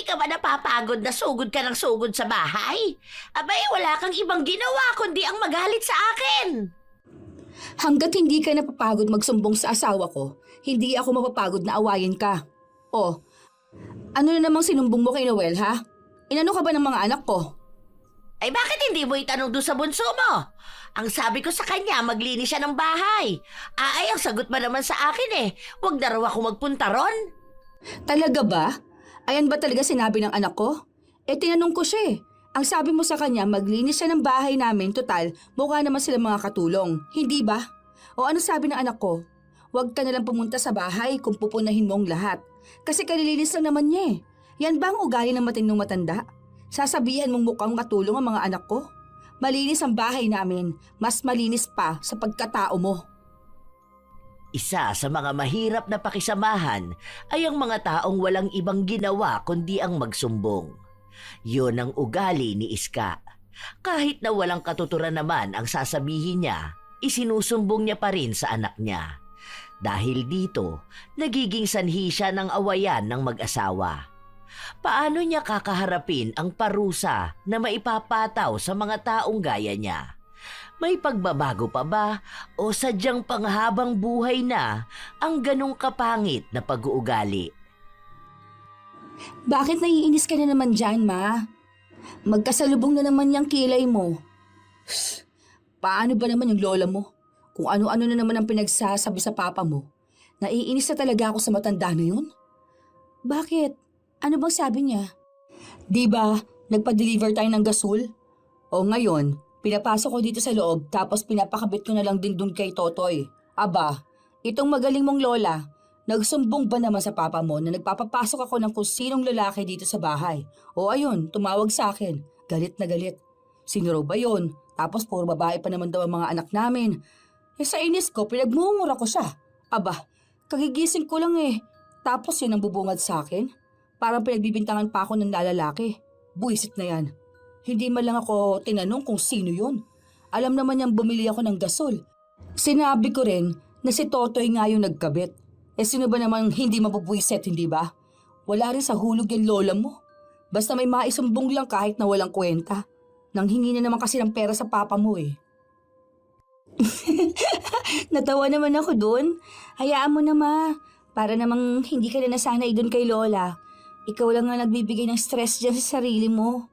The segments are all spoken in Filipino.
ka ba napapagod na sugod ka ng sugod sa bahay? Abay, wala kang ibang ginawa kundi ang magalit sa akin. Hanggat hindi ka napapagod magsumbong sa asawa ko, hindi ako mapapagod na awayin ka. O, ano na namang sinumbong mo kay Noel, ha? Inano ka ba ng mga anak ko? Ay bakit hindi mo itanong doon sa bunso mo? Ang sabi ko sa kanya, maglinis siya ng bahay. Ay, ang sagot ba naman sa akin huwag na raw ako magpunta ron. Talaga ba? Ayan ba talaga sinabi ng anak ko? Tinanong ko siya eh. Ang sabi mo sa kanya, maglinis siya ng bahay namin, total, mukha naman sila mga katulong. Hindi ba? O ano sabi ng anak ko? Huwag ka nalang pumunta sa bahay kung pupunahin mo ang lahat. Kasi kalilinis lang naman niya eh. Yan ba ang ugali ng matinong matanda? Sasabihan mong mukhang matulong ang mga anak ko? Malinis ang bahay namin, mas malinis pa sa pagkatao mo. Isa sa mga mahirap na pakisamahan ay ang mga taong walang ibang ginawa kundi ang magsumbong. Yun ang ugali ni Iska. Kahit na walang katuturan naman ang sasabihin niya, isinusumbong niya pa rin sa anak niya. Dahil dito, nagiging sanhi siya ng awayan ng mag-asawa. Paano niya kakaharapin ang parusa na maipapataw sa mga taong gaya niya? May pagbabago pa ba o sadyang panghabang buhay na ang ganong kapangit na pag-uugali? Bakit naiinis ka na naman dyan, ma? Magkasalubong na naman yung kilay mo. Paano ba naman yung lola mo? Kung ano-ano na naman ang pinagsasabi sa papa mo. Naiinis na talaga ako sa matanda na yun. Bakit? Ano bang sabi niya? Di ba, nagpa-deliver tayo ng gasol? O ngayon, pinapasok ko dito sa loob tapos pinapakabit ko na lang din dun kay Totoy. Aba, itong magaling mong lola, nagsumbong ba naman sa papa mo na nagpapapasok ako ng kung sinong lalaki dito sa bahay? O ayun, tumawag sa akin. Galit na galit. Sino raw ba yun? Tapos puro babae pa naman daw ang mga anak namin. Sa inis ko, pinagmumura ko siya. Aba, kagigising ko lang eh. Tapos yun ang bubungad sa akin. Parang pinagbibintangan pa ako ng lalaki. Buisit na yan. Hindi man lang ako tinanong kung sino yun. Alam naman niyang bumili ako ng gasol. Sinabi ko rin na si Totoy nga yung nagkabit. Sino ba namang hindi mabubuisit, hindi ba? Wala rin sa hulog yung lola mo. Basta may maisumbong lang kahit na walang kwenta. Nanghingi na naman kasi ng pera sa papa mo eh. Natawa naman ako dun. Hayaan mo na, ma. Para namang hindi ka na nasanay dun kay lola. Ikaw lang nga nagbibigay ng stress dyan sa sarili mo.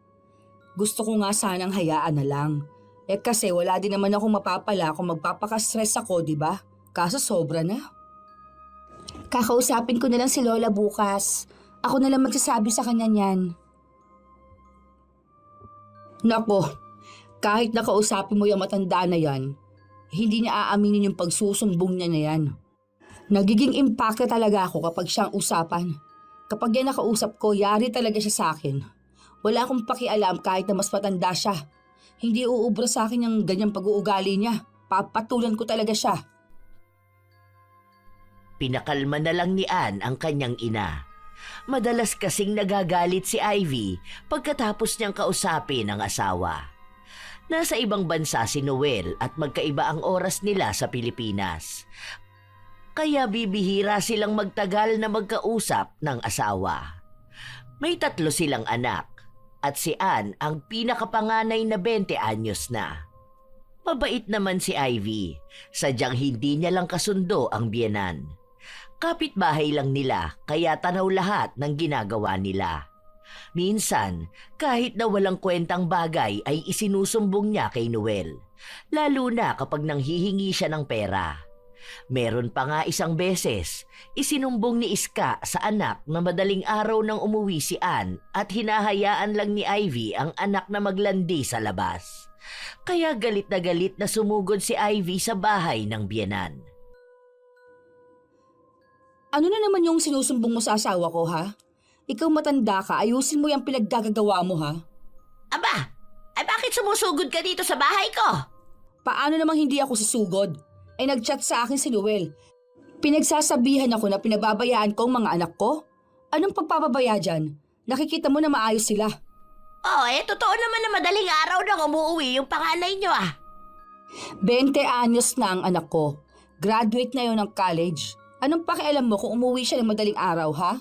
Gusto ko nga sanang hayaan na lang. Kasi wala din naman akong mapapala kung magpapaka-stress ako, di ba? Kaso sobra na. Kakausapin ko na lang si Lola bukas. Ako na lang magsasabi sa kanya niyan. Nako, kahit nakausapin mo yung matanda na yan, hindi niya aaminin yung pagsusumbong niya na yan. Nagiging impake talaga ako kapag siyang usapan. Kapag yan nakausap ko, yari talaga siya sa akin. Wala akong pakialam kahit na mas matanda siya. Hindi uubra sa akin yung ganyang pag-uugali niya. Papatulan ko talaga siya. Pinakalma na lang ni Ann ang kanyang ina. Madalas kasing nagagalit si Ivy pagkatapos niyang kausapin ang asawa. Nasa ibang bansa si Noel at magkaiba ang oras nila sa Pilipinas. Kaya bibihira silang magtagal na magkausap ng asawa. May 3 silang anak at si Ann ang pinakapanganay na 20 anyos na. Mabait naman si Ivy, sadyang hindi niya lang kasundo ang biyenan. Kapitbahay lang nila kaya tanaw lahat ng ginagawa nila. Minsan, kahit na walang kwentang bagay ay isinusumbong niya kay Noel, lalo na kapag nanghihingi siya ng pera. Meron pa nga isang beses, isinumbong ni Iska sa anak na madaling araw nang umuwi si Ann at hinahayaan lang ni Ivy ang anak na maglandi sa labas. Kaya galit na sumugod si Ivy sa bahay ng biyenan. Ano na naman yung sinusumbong mo sa asawa ko, ha? Ikaw matanda ka, ayusin mo yung pinaggagawa mo, ha? Aba, ay bakit sumusugod ka dito sa bahay ko? Paano namang hindi ako susugod? Nag-chat sa akin si Noel. Pinagsasabihan ako na pinababayaan ko ang mga anak ko? Anong pagpapabaya dyan? Nakikita mo na maayos sila. Totoo naman na madaling araw nang umuwi yung panganay nyo 20 anyos na ang anak ko. Graduate na yon ng college. Anong pakialam mo kung umuwi siya ng madaling araw, ha?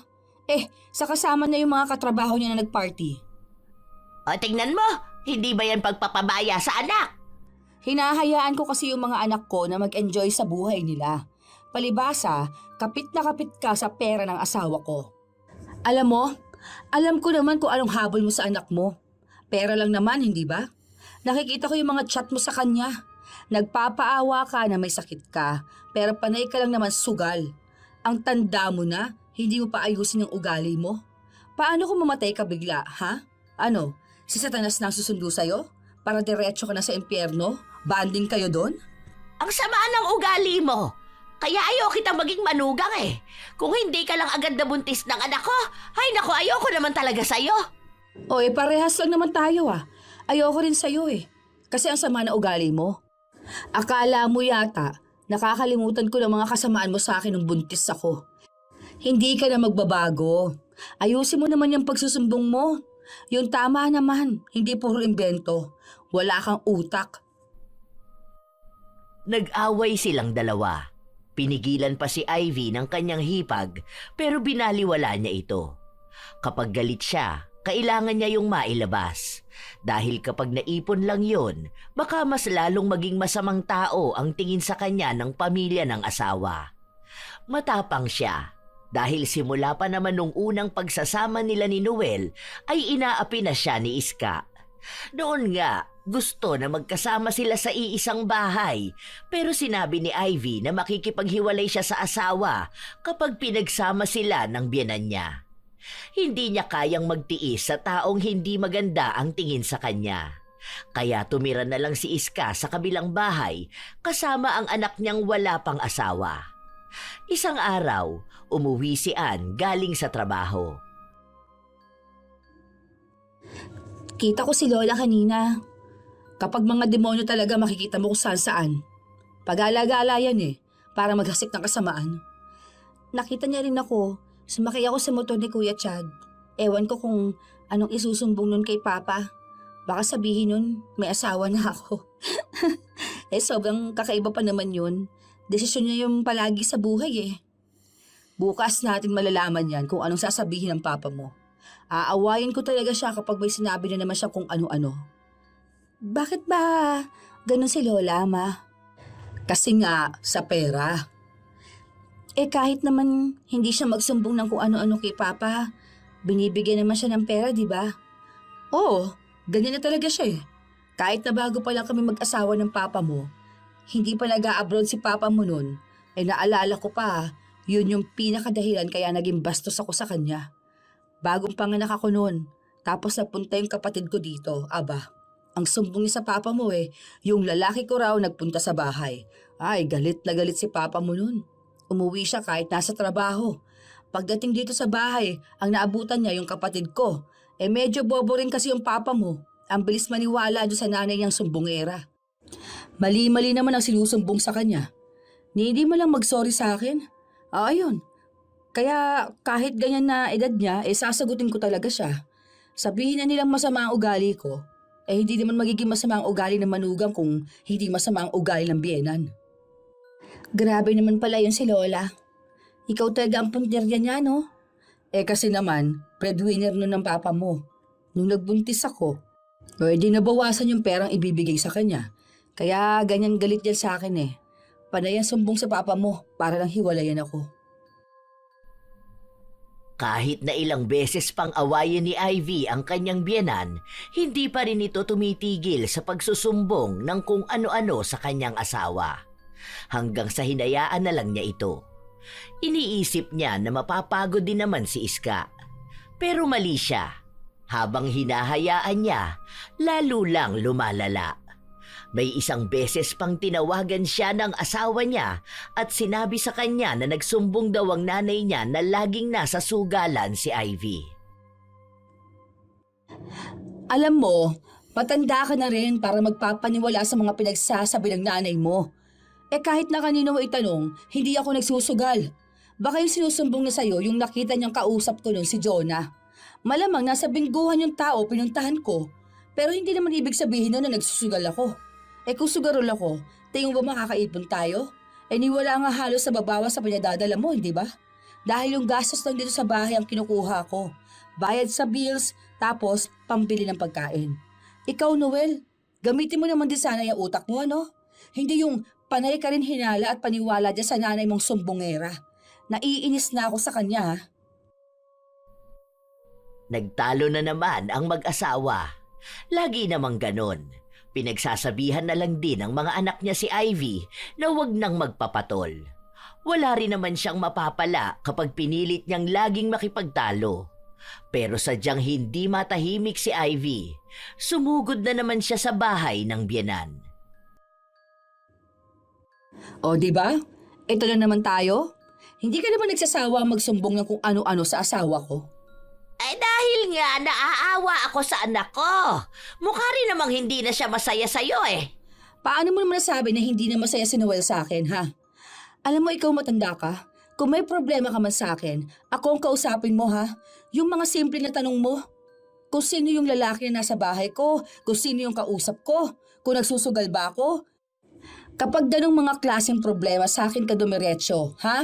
Sa kasama na yung mga katrabaho niya na nagparty. O tingnan mo, hindi ba yan pagpapabaya sa anak? Hinahayaan ko kasi yung mga anak ko na mag-enjoy sa buhay nila. Palibasa, kapit na kapit ka sa pera ng asawa ko. Alam mo, alam ko naman kung anong habol mo sa anak mo. Pera lang naman, hindi ba? Nakikita ko yung mga chat mo sa kanya. Nagpapaawa ka na may sakit ka, pero panay ka lang naman sugal. Ang tanda mo na, hindi mo pa ayusin yung ugali mo. Paano kung mamatay ka bigla, ha? Ano, si Satanas na ang susundo sa'yo? Para diretso ka na sa impyerno? Banding kayo doon? Ang sama ng ugali mo. Kaya ayaw kitang maging manugang eh. Kung hindi ka lang agad nabuntis ng anak ko, ay naku, ayoko naman talaga sa'yo. Parehas lang naman tayo ah. Ayoko rin sa'yo eh. Kasi ang sama na ugali mo. Akala mo yata, nakakalimutan ko ng mga kasamaan mo sa akin nung buntis ako. Hindi ka na magbabago. Ayusin mo naman yung pagsusumbong mo. Yung tama naman, hindi puro imbento. Wala kang utak. Nag-away silang dalawa. Pinigilan pa si Ivy ng kanyang hipag pero binaliwala niya ito. Kapag galit siya, kailangan niya yung mailabas. Dahil kapag naipon lang yun, baka mas lalong maging masamang tao ang tingin sa kanya ng pamilya ng asawa. Matapang siya dahil simula pa naman nung unang pagsasama nila ni Noel ay inaapi na siya ni Iska. Noon nga, gusto na magkasama sila sa iisang bahay pero sinabi ni Ivy na makikipaghiwalay siya sa asawa kapag pinagsama sila ng biyenan niya. Hindi niya kayang magtiis sa taong hindi maganda ang tingin sa kanya. Kaya tumira na lang si Iska sa kabilang bahay kasama ang anak niyang wala pang asawa. Isang araw, umuwi si Ann galing sa trabaho. Kita ko si Lola kanina. Kapag mga demonyo talaga makikita mo kung saan. Pag-alagala yan para maghasik ng kasamaan. Nakita niya rin ako, sumakay ako sa motor ni Kuya Chad. Ewan ko kung anong isusumbong nun kay Papa. Baka sabihin nun, may asawa na ako. Sobrang kakaiba pa naman yun. Desisyon niya yung palagi sa buhay Bukas natin malalaman yan kung anong sasabihin ng Papa mo. Aawayin ko talaga siya kapag may sinabi na naman siya kung ano-ano. Bakit ba ganun si Lola, Ma? Kasi nga, sa pera. Kahit naman hindi siya magsumbong ng kung ano-ano kay Papa, binibigyan naman siya ng pera, di ba? Oo, ganyan na talaga siya Kahit na bago pa lang kami mag-asawa ng Papa mo, hindi pa nag-a-abroad si Papa mo nun, naalala ko pa, yun yung pinakadahilan kaya naging bastos ako sa kanya. Bagong panganak ako noon, tapos napunta yung kapatid ko dito, aba. Ang sumbong niya sa Papa mo yung lalaki ko raw nagpunta sa bahay. Ay, galit na galit si Papa mo noon. Umuwi siya kahit nasa trabaho. Pagdating dito sa bahay, ang naabutan niya yung kapatid ko. Medyo bobo rin kasi yung Papa mo. Ang bilis maniwala doon sa nanay niyang sumbongera. Mali-mali naman ang sinusumbong sa kanya. Hindi mo lang mag-sorry sa akin. Ayun. Kaya kahit ganyan na edad niya, sasagutin ko talaga siya. Sabihin na nilang masama ang ugali ko, hindi naman magiging masama ang ugali ng manugang kung hindi masama ang ugali ng biyenan. Grabe naman pala yun si Lola. Ikaw talaga ang puntirya niya, no? Kasi naman, breadwinner nun ng Papa mo. Nung nagbuntis ako, di nabawasan yung perang ibibigay sa kanya. Kaya ganyan galit yan sa akin Panay ang sumbong sa Papa mo para lang hiwalayan ako. Kahit na ilang beses pang awayin ni Ivy ang kanyang biyenan, hindi pa rin ito tumitigil sa pagsusumbong ng kung ano-ano sa kanyang asawa. Hanggang sa hinayaan na lang niya ito. Iniisip niya na mapapagod din naman si Iska. Pero mali siya. Habang hinahayaan niya, lalo lang lumalala. May isang beses pang tinawagan siya ng asawa niya at sinabi sa kanya na nagsumbong daw ang nanay niya na laging nasa sugalan si Ivy. Alam mo, matanda ka na rin para magpapaniwala sa mga pinagsasabi ng nanay mo. Kahit na kanino mo itanong, hindi ako nagsusugal. Baka yung sinusumbong na sa'yo yung nakita niyang kausap ko nun si Jonah. Malamang nasa bingguhan yung tao pinuntahan ko, pero hindi naman ibig sabihin nun na nagsusugal ako. Kung sugarol ako, tingin mo ba makakaipon tayo? Niwala nga halos sa babawa sa pinadadala mo, hindi ba? Dahil yung gastos lang dito sa bahay ang kinukuha ko. Bayad sa bills, tapos pambili ng pagkain. Ikaw, Noel, gamitin mo naman din sana yung utak mo, ano? Hindi yung panay ka rin hinala at paniwala dyan sa nanay mong sumbongera. Naiinis na ako sa kanya, ha? Nagtalo na naman ang mag-asawa. Lagi namang ganon. Pinagsasabihan na lang din ng mga anak niya si Ivy na huwag nang magpapatol. Wala rin naman siyang mapapala kapag pinilit niyang laging makipagtalo. Pero sadyang hindi matahimik si Ivy. Sumugod na naman siya sa bahay ng biyenan. O, di ba? Ito na naman tayo. Hindi ka naman nagsasawa magsumbong ng kung ano-ano sa asawa ko. Ay dahil nga naaawa ako sa anak ko. Mukha rin namang hindi na siya masaya sa'yo eh. Paano mo naman nasabi na hindi na masaya si Noel sa akin, ha? Alam mo, ikaw matanda ka. Kung may problema ka man sa akin, ako ang kausapin mo, ha? Yung mga simple na tanong mo. Kung sino yung lalaki na nasa bahay ko, kung sino yung kausap ko, kung nagsusugal ba ako. Kapag ganong mga klaseng problema sa akin ka dumiretso, ha?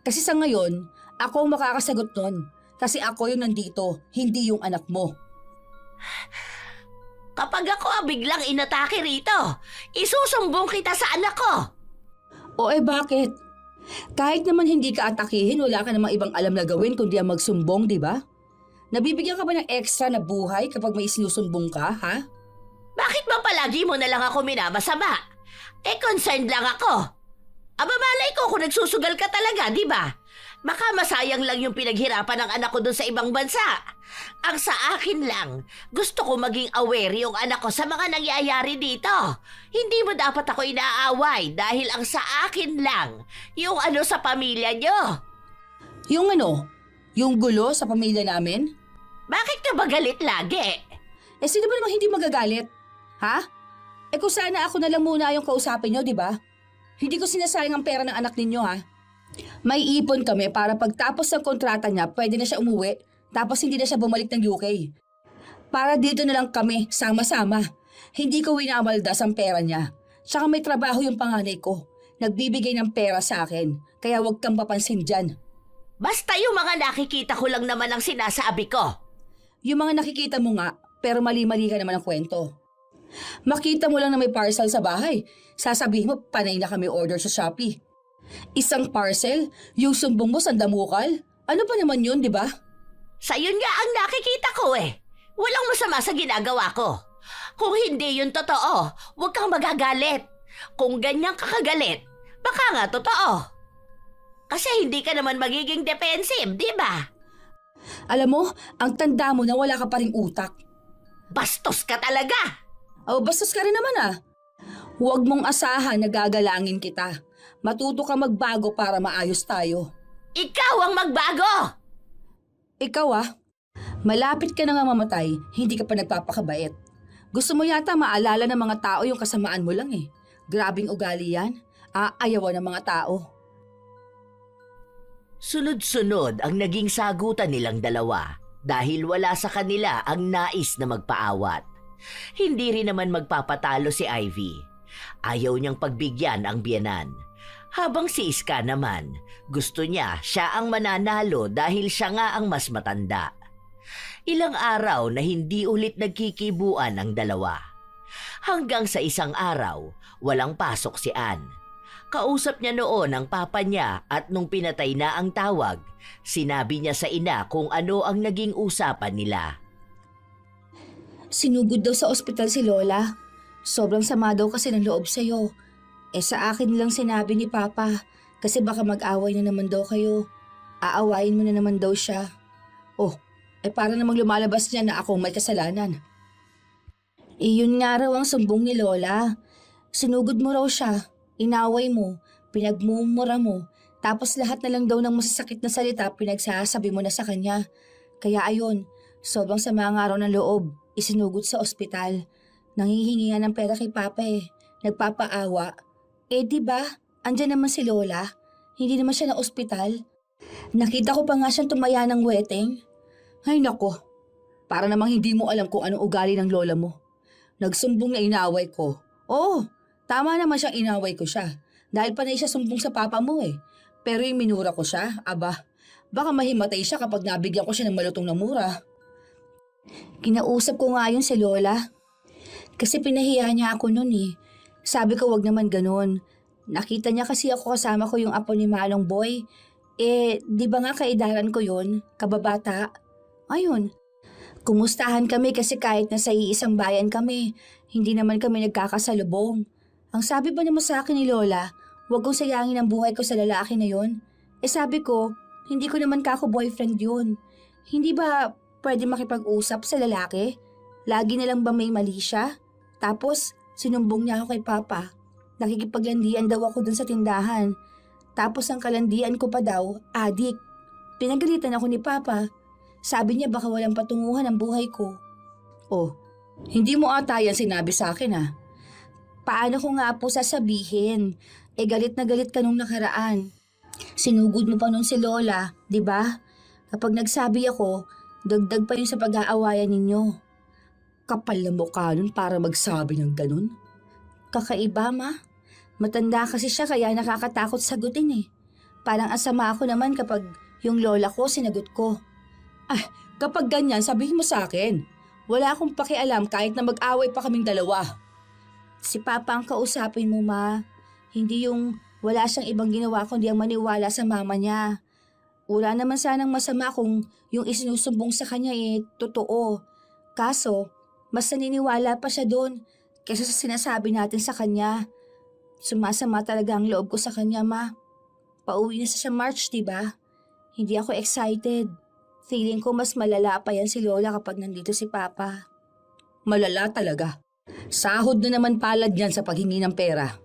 Kasi sa ngayon, ako ang makakasagot nun. Kasi ako yung nandito, hindi yung anak mo. Kapag ako biglang inatake rito, isusumbong kita sa anak ko. O bakit? Kahit naman hindi ka atakihin, wala ka namang ibang alam na gawin kundi ang magsumbong, di ba? Nabibigyan ka ba ng extra na buhay kapag may sinusumbong ka, ha? Bakit ba palagi mo na lang ako minamasama? Concerned lang ako. Aba malay ko kung nagsusugal ka talaga, di ba? Baka masayang lang yung pinaghirapan ng anak ko doon sa ibang bansa. Ang sa akin lang, gusto ko maging aware yung anak ko sa mga nangyayari dito. Hindi mo dapat ako inaaway dahil ang sa akin lang, yung ano sa pamilya nyo. Yung ano? Yung gulo sa pamilya namin? Bakit ka ba galit lagi? Sino ba naman hindi magagalit? Ha? Kung sana ako na lang muna yung kausapin nyo, di ba? Hindi ko sinasayang ang pera ng anak ninyo, ha? May ipon kami para pagtapos ng kontrata niya, pwede na siya umuwi, tapos hindi na siya bumalik ng UK. Para dito na lang kami, sama-sama. Hindi ko winamaldas ang pera niya. Tsaka may trabaho yung panganay ko. Nagbibigay ng pera sa akin, kaya huwag kang papansin dyan. Basta yung mga nakikita ko lang naman ang sinasabi ko. Yung mga nakikita mo nga, pero mali-mali ka naman ang kwento. Makita mo lang na may parcel sa bahay. Sasabihin mo, panay na kami order sa Shopee. Isang parcel? Yung sumbong mo sandamukal? Ano pa naman yun, di ba? Sa yun nga ang nakikita ko eh. Walang masama sa ginagawa ko. Kung hindi yun totoo, huwag kang magagalit. Kung ganyan ka kagalit, baka nga totoo. Kasi hindi ka naman magiging defensive, di ba? Alam mo, ang tanda mo na wala ka pa ring utak. Bastos ka talaga! Bastos ka rin naman, ah. Huwag mong asahan na gagalangin kita. Matuto ka magbago para maayos tayo. Ikaw ang magbago! Ikaw, malapit ka na nga mamatay, hindi ka pa nagpapakabait. Gusto mo yata maalala ng mga tao yung kasamaan mo lang eh. Grabing ugali yan. Aayawan ng mga tao. Sunod-sunod ang naging sagutan nilang dalawa dahil wala sa kanila ang nais na magpaawat. Hindi rin naman magpapatalo si Ivy. Ayaw niyang pagbigyan ang biyenan. Habang si Iska naman, gusto niya siya ang mananalo dahil siya nga ang mas matanda. Ilang araw na hindi ulit nagkikibuan ang dalawa. Hanggang sa isang araw, walang pasok si Ann. Kausap niya noon ang papa niya at nung pinatay na ang tawag, sinabi niya sa ina kung ano ang naging usapan nila. Sinugod daw sa ospital si Lola. Sobrang sama daw kasi ng loob sa'yo. Sa akin lang sinabi ni Papa kasi baka mag-away na naman daw kayo. Aawayin mo na naman daw siya. Para namang lumalabas niya na akong may kasalanan. Yun nga raw ang sumbong ni Lola. Sinugod mo raw siya, inaway mo, pinagmumura mo, tapos lahat na lang daw ng masasakit na salita pinagsasabi mo na sa kanya. Kaya ayun, sobrang sama nga raw ng loob, isinugod sa ospital. Nanghihingi nga ng pera kay Papa nagpapaawa. Diba, andyan naman si Lola, hindi naman siya na ospital. Nakita ko pa nga siyang tumaya ng weteng. Ay nako, para namang hindi mo alam kung anong ugali ng lola mo. Nagsumbong na inaway ko. Tama naman siyang inaway ko siya. Dahil panay siya sumbong sa papa mo eh. Pero yung minura ko siya, Baka mahimatay siya kapag nabigyan ko siya ng malutong na mura. Kinausap ko nga yun si Lola. Kasi pinahiya niya ako nun eh. Sabi ko wag naman ganun. Nakita niya kasi ako kasama ko yung apo ni Manong Boy. Di ba nga kaedaran ko yun? Kababata. Ayun. Kumustahan kami kasi kahit nasa iisang bayan kami, hindi naman kami nagkakasalubong. Ang sabi ba naman sa akin ni Lola, wag kong sayangin ang buhay ko sa lalaki na yun. Sabi ko, hindi ko naman kako boyfriend yun. Hindi ba pwede makipag-usap sa lalaki? Lagi na lang ba may mali siya? Tapos, sinumbong niya ako kay Papa. Nakikipaglandian daw ako dun sa tindahan. Tapos ang kalandian ko pa daw, adik. Pinagalitan ako ni Papa. Sabi niya baka walang patunguhan ang buhay ko. Oh, hindi mo ata yan sinabi sa akin ah. Paano ko nga po sasabihin? Galit na galit ka nung nakaraan. Sinugod mo pa nun si Lola, di ba? Kapag nagsabi ako, dagdag pa yun sa pag-aawayan ninyo. Kapal na mukha nun para magsabi ng ganun. Kakaiba ma. Matanda kasi siya kaya nakakatakot sagutin eh. Parang asama ako naman kapag yung lola ko sinagot ko. Kapag ganyan sabihin mo sa akin. Wala akong pakialam kahit na mag-away pa kaming dalawa. Si Papa ang kausapin mo ma. Hindi yung wala siyang ibang ginawa kundi ang maniwala sa mama niya. Wala naman sanang masama kung yung isinusumbong sa kanya totoo. Kaso, mas naniniwala pa siya doon kaysa sa sinasabi natin sa kanya. Sumasama talaga ang loob ko sa kanya, ma. Pauwi na siya March, diba? Hindi ako excited. Feeling ko mas malala pa yan si Lola kapag nandito si Papa. Malala talaga. Sahod na naman palad yan sa paghingi ng pera.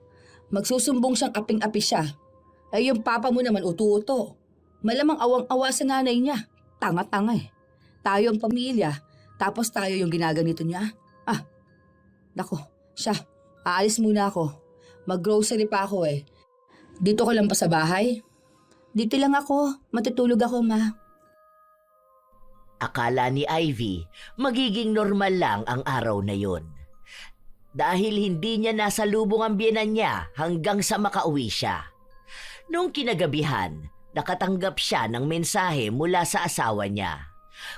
Magsusumbong siyang aping-api siya. Yung Papa mo naman utu-uto. Malamang awang-awa sa nanay niya. Tanga-tanga eh. Tayo ang pamilya. Tapos tayo yung ginaganito niya. Nako, siya. Aalis muna ako. Mag-grocery pa ako eh. Dito ka lang pa sa bahay? Dito lang ako. Matutulog ako, ma. Akala ni Ivy magiging normal lang ang araw na yon. Dahil hindi niya nasalubong ang biyenan niya hanggang sa makauwi siya. Nung kinagabihan, nakatanggap siya ng mensahe mula sa asawa niya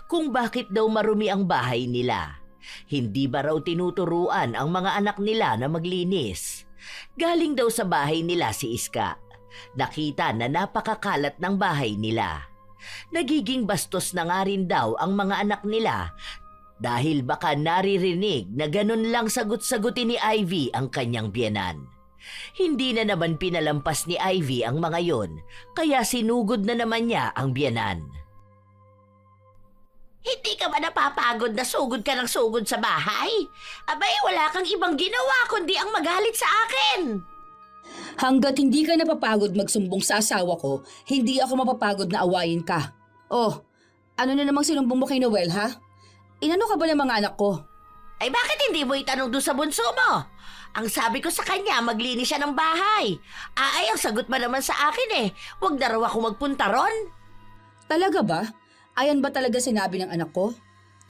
kung bakit daw marumi ang bahay nila. Hindi ba raw tinuturuan ang mga anak nila na maglinis? Galing daw sa bahay nila si Iska. Nakita na napakakalat ng bahay nila. Nagiging bastos na nga rin daw ang mga anak nila dahil baka naririnig na ganun lang sagot-sagutin ni Ivy ang kanyang biyenan. Hindi na naman pinalampas ni Ivy ang mga yon, kaya sinugod na naman niya ang biyenan. Hindi ka ba napapagod na sugod ka ng sugod sa bahay? Abay, wala kang ibang ginawa kundi ang magalit sa akin. Hanggat hindi ka napapagod magsumbong sa asawa ko, hindi ako mapapagod na awayin ka. Oh, ano na namang sinumbong mo kay Noel, ha? Inano ka ba ng mga anak ko? Ay bakit hindi mo itanong doon sa bunso mo? Ang sabi ko sa kanya, maglinis siya ng bahay. Ay, ang sagot mo naman sa akin wag na raw ako magpunta ron. Talaga ba? Ayan ba talaga sinabi ng anak ko?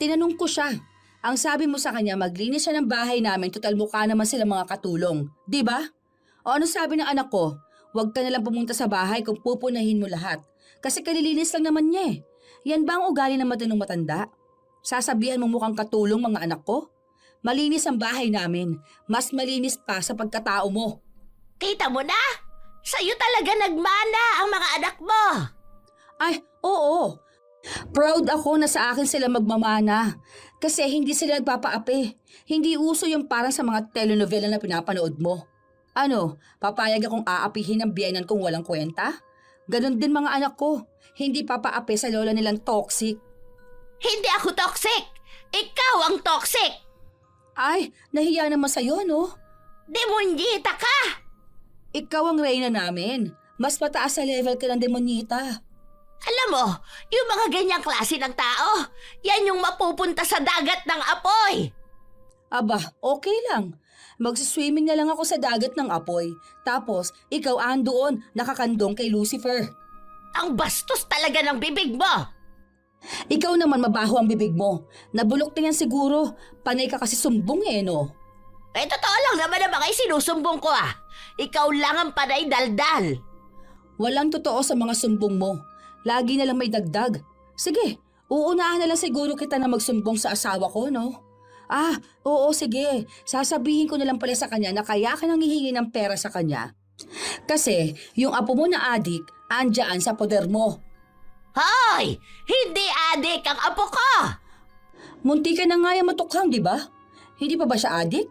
Tinanong ko siya. Ang sabi mo sa kanya, maglinis siya ng bahay namin, total mukha naman sila mga katulong. Di ba? O ano sabi ng anak ko? Huwag ka nalang pumunta sa bahay kung pupunahin mo lahat. Kasi kalilinis lang naman niya eh. Yan ba ang ugali ng matinong matanda? Sasabihan mo mukhang katulong mga anak ko? Malinis ang bahay namin. Mas malinis pa sa pagkatao mo. Kita mo na? Sa'yo talaga nagmana ang mga anak mo. Ay, oo. Proud ako na sa akin sila magmamana. Kasi hindi sila nagpapaapi. Hindi uso yung parang sa mga telenovela na pinapanood mo. Ano, papayag akong aapihin ng biyenan kung walang kwenta? Ganon din mga anak ko. Hindi papaapi sa lola nilang toxic. Hindi ako toxic! Ikaw ang toxic! Ay, nahiya naman sa'yo, no? Demonyita ka! Ikaw ang reyna namin. Mas mataas sa level ka ng demonyita. Alam mo, yung mga ganyang klase ng tao, yan yung mapupunta sa dagat ng apoy. Aba, okay lang. Magsiswimming na lang ako sa dagat ng apoy. Tapos, ikaw andoon, nakakandong kay Lucifer. Ang bastos talaga ng bibig mo! Ikaw naman mabaho ang bibig mo. Nabulok na yan siguro. Panay ka kasi sumbong no? Totoo lang naman ang mga isinusumbong ko Ikaw lang ang panay daldal. Walang totoo sa mga sumbong mo. Lagi na lang may dagdag. Sige, uunahan na lang siguro kita na magsumbong sa asawa ko, no? Oo, sige. Sasabihin ko na lang pala sa kanya na kaya ka nang hihingi ng pera sa kanya. Kasi yung apo mo na adik, andyan sa poder mo. Hoy! Hindi adik ang apo ko! Munti ka na nga yung matukhang, di ba? Hindi pa ba siya adik?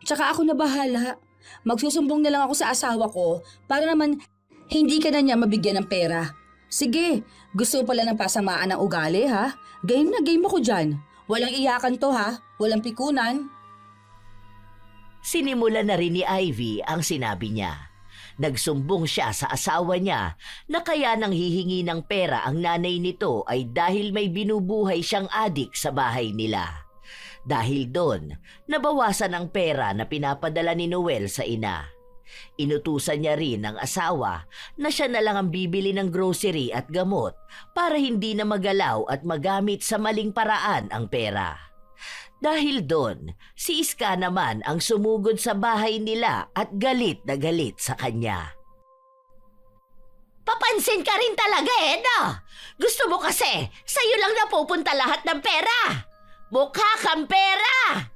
Tsaka ako na bahala. Magsusumbong na lang ako sa asawa ko para naman hindi ka na niya mabigyan ng pera. Sige, gusto pala ng pasamaan ng ugali, ha? Game na game ako dyan. Walang iyakan to, ha? Walang pikunan. Sinimula na rin ni Ivy ang sinabi niya. Nagsumbong siya sa asawa niya na kaya nang hihingi ng pera ang nanay nito ay dahil may binubuhay siyang adik sa bahay nila. Dahil doon, nabawasan ang pera na pinapadala ni Noel sa ina. Inutusan niya rin ang asawa na siya na lang ang bibili ng grocery at gamot para hindi na magalaw at magamit sa maling paraan ang pera. Dahil doon, si Iska naman ang sumugod sa bahay nila at galit na galit sa kanya. Papansin ka rin talaga no? Gusto mo kasi, sa'yo lang napupunta lahat ng pera. Mukha kang pera!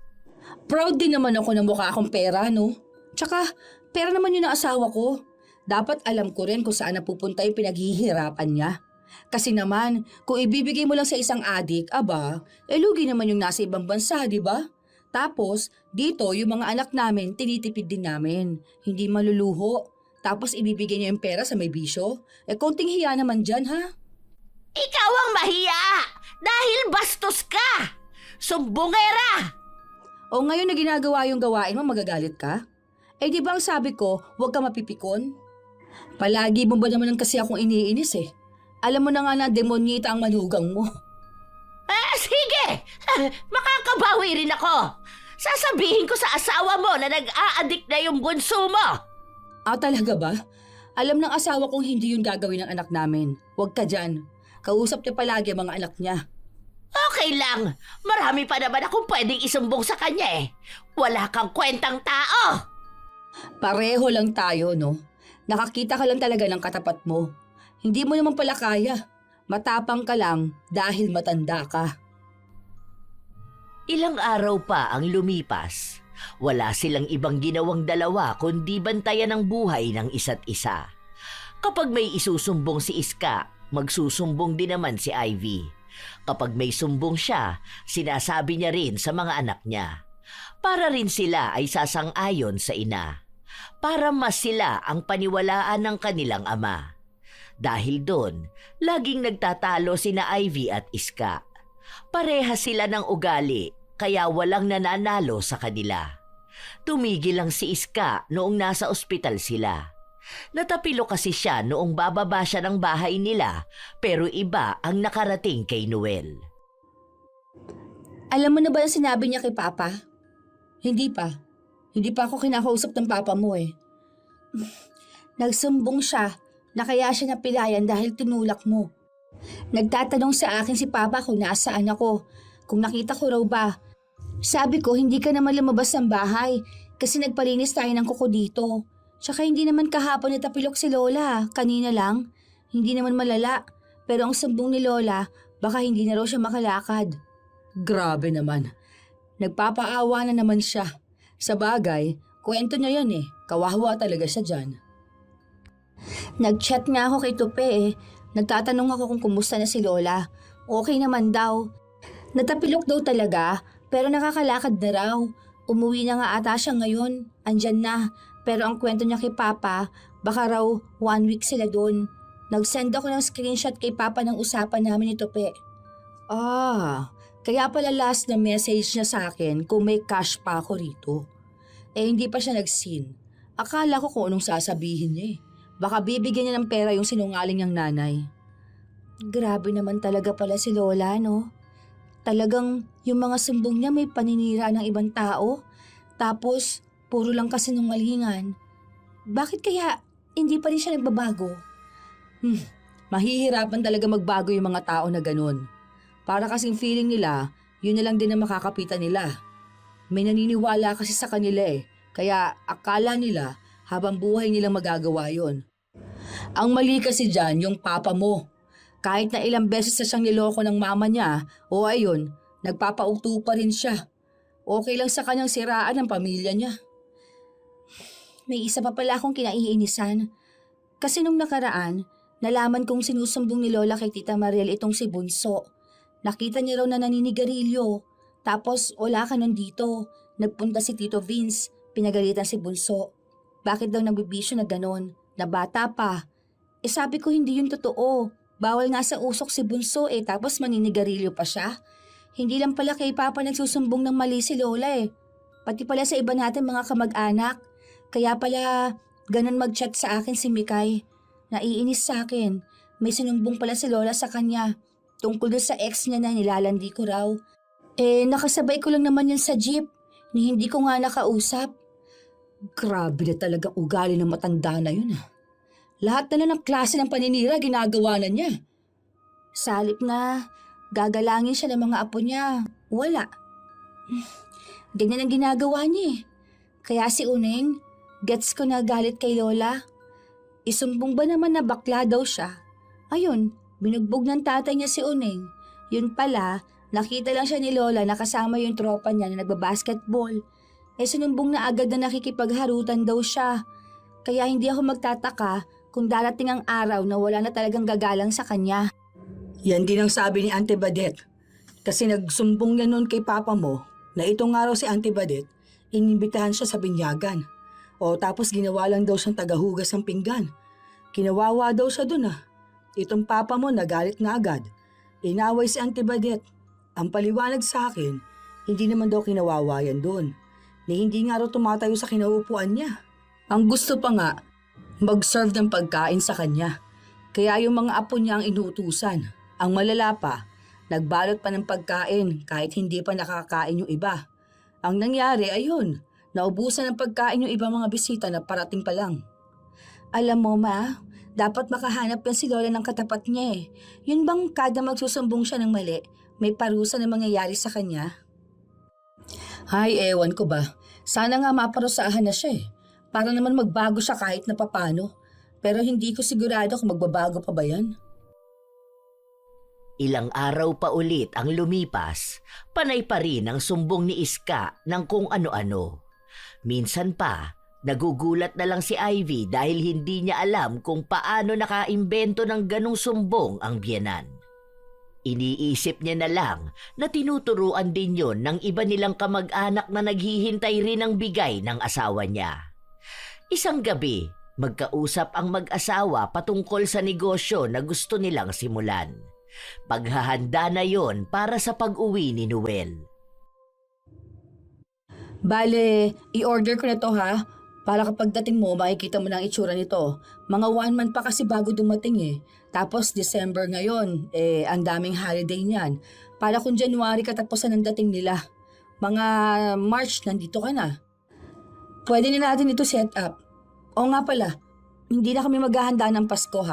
Proud din naman ako na mukha akong pera, no? Tsaka, pera naman yun ang asawa ko. Dapat alam ko rin kung saan napupunta yung pinaghihirapan niya. Kasi naman, kung ibibigay mo lang sa isang adik, lugi naman yung nasa ibang bansa, di ba? Tapos, dito yung mga anak namin, tinitipid din namin. Hindi maluluho. Tapos ibibigay niya yung pera sa may bisyo. Konting hiya naman dyan, ha? Ikaw ang mahiya! Dahil bastos ka! Sumbongera! O ngayon na ginagawa yung gawain mo, magagalit ka? Di ba ang sabi ko, huwag ka mapipikon? Palagi mo ba naman kasi akong iniinis eh? Alam mo na nga na demonyita ang manugang mo. Sige! Makakabawi rin ako! Sasabihin ko sa asawa mo na nag-a-addict na yung bunso mo! Talaga ba? Alam ng asawa kong hindi yun gagawin ng anak namin. Huwag ka dyan. Kausap niya palagi ang mga anak niya. Okay lang. Marami pa naman akong pwedeng isumbong sa kanya eh. Wala kang kwentang tao! Pareho lang tayo, no? Nakakita ka lang talaga ng katapat mo. Hindi mo naman pala kaya. Matapang ka lang dahil matanda ka. Ilang araw pa ang lumipas. Wala silang ibang ginawang dalawa kundi bantayan ang buhay ng isa't isa. Kapag may isusumbong si Iska, magsusumbong din naman si Ivy. Kapag may sumbong siya, sinasabi niya rin sa mga anak niya. Para rin sila ay sasang-ayon sa ina. Para mas sila ang paniwalaan ng kanilang ama. Dahil doon, laging nagtatalo sina Ivy at Iska. Pareha sila ng ugali, kaya walang nananalo sa kanila. Tumigil lang si Iska noong nasa ospital sila. Natapilo kasi siya noong bababa siya ng bahay nila, pero iba ang nakarating kay Noel. Alam mo na ba yung sinabi niya kay Papa? Hindi pa. Hindi pa ako kinakausap ng Papa mo eh. Nagsumbong siya na kaya siya napilayan dahil tinulak mo. Nagtatanong sa akin si Papa kung nasaan ako, kung nakita ko raw ba. Sabi ko hindi ka naman lumabas ng bahay kasi nagpalinis tayo ng kuko dito. Tsaka hindi naman kahapon natapilok si Lola, kanina lang. Hindi naman malala, pero ang sumbong ni Lola, baka hindi na raw siya makalakad. Grabe naman. Nagpapaawa na naman siya. Sa bagay, kwento niya yan eh. Kawawa talaga siya dyan. Nag-chat nga ako kay Tupe eh. Nagtatanong ako kung kumusta na si Lola. Okay naman daw. Natapilok daw talaga, pero nakakalakad na raw. Umuwi na nga ata siya ngayon. Andyan na. Pero ang kwento niya kay Papa, baka raw 1 week sila doon. Nag-send ako ng screenshot kay Papa ng usapan namin ni Tupe. Kaya pala last na message niya sa akin kung may cash pa ako rito. Hindi pa siya nag-seen. Akala ko kung anong sasabihin niya eh. Baka bibigyan niya ng pera yung sinungaling niyang nanay. Grabe naman talaga pala si Lola, no? Talagang yung mga sumbong niya may paninira ng ibang tao. Tapos, puro lang kasinungalingan. Bakit kaya hindi pa rin siya nagbabago? Mahihirapan talaga magbago yung mga tao na ganun. Para kasing feeling nila, yun na lang din ang makakapitan nila. May naniniwala kasi sa kanila eh. Kaya akala nila habang buhay nilang magagawa yon. Ang mali kasi dyan yung papa mo. Kahit na ilang beses na siyang niloko ng mama niya, o ayun, nagpapauto pa rin siya. Okay lang sa kanyang siraan ang pamilya niya. May isa pa pala akong kinaiinisan. Kasi nung nakaraan, nalaman kong sinusumbong ni Lola kay Tita Mariel itong si Bunso. Nakita niya raw na naninigarilyo. Tapos wala ka nun dito. Nagpunta si Tito Vince, pinagalitan si Bunso. Bakit daw nagbibisyo na ganon? Na bata pa. Sabi ko hindi yun totoo. Bawal nga sa usok si Bunso tapos maninigarilyo pa siya. Hindi lang pala kay Papa nagsusumbong ng mali si Lola Pati pala sa iba natin mga kamag-anak. Kaya pala ganon mag-chat sa akin si Mikay. Naiinis sa akin. May sinumbong pala si Lola sa kanya. Tungkol doon sa ex niya na nilalandi ko raw. Nakasabay ko lang naman yan sa jeep. Ni hindi ko nga nakausap. Grabe na talaga ugali ng matanda na yun Lahat na lang ng klase ng paninira ginagawa na niya. Sa halip na gagalangin siya ng mga apo niya, wala. Ganyan ang ginagawa niya Kaya si Uneng, gets ko na galit kay Lola. Isumbong ba naman na bakla daw siya? Ayun, binugbog ng tatay niya si Uneng. Yun pala, nakita lang siya ni Lola na kasama yung tropa niya na nagbabasketball. Sinumbong na agad na nakikipagharutan daw siya. Kaya hindi ako magtataka kung darating ang araw na wala na talagang gagalang sa kanya. Yan din ang sabi ni Auntie Badet. Kasi nagsumbong na noon kay Papa mo na itong araw si Auntie Badet, inimbitahan siya sa binyagan. O tapos ginawa lang daw siyang tagahugas ng pinggan. Kinawawa daw siya dun Itong Papa mo nagalit na agad. Inaway si Auntie Badet. Ang paliwanag sa akin, hindi naman daw kinawawa yan dun. Ni hindi nga raw tumatayo sa kinaupuan niya. Ang gusto pa nga, mag-serve ng pagkain sa kanya. Kaya yung mga apo niya ang inuutusan. Ang malala pa, nagbalot pa ng pagkain kahit hindi pa nakakain yung iba. Ang nangyari ayun, naubusan ng pagkain yung ibang mga bisita na parating pa lang. Alam mo ma, dapat makahanap yan si Lola ng katapat niya Yun bang kada magsusumbong siya ng mali, may parusa na mangyayari sa kanya? Ay, ewan ko ba. Sana nga maparusahan na siya Para naman magbago siya kahit na papano. Pero hindi ko sigurado kung magbabago pa ba yan. Ilang araw pa ulit ang lumipas, panay pa rin ang sumbong ni Iska ng kung ano-ano. Minsan pa, nagugulat na lang si Ivy dahil hindi niya alam kung paano nakaimbento ng ganong sumbong ang biyenan. Iniisip niya na lang na tinuturuan din yon ng iba nilang kamag-anak na naghihintay rin ng bigay ng asawa niya. Isang gabi, magkausap ang mag-asawa patungkol sa negosyo na gusto nilang simulan. Paghahanda na yon para sa pag-uwi ni Noel. Bale, i-order ko na to Para kapag dating mo, makikita mo na ang itsura nito. Mga 1 month pa kasi bago dumating Tapos December ngayon, ang daming holiday niyan. Para kung January katapusan ang dating nila. Mga March, nandito ka na. Pwede na natin ito set up. O nga pala, hindi na kami maghahanda ng Pasko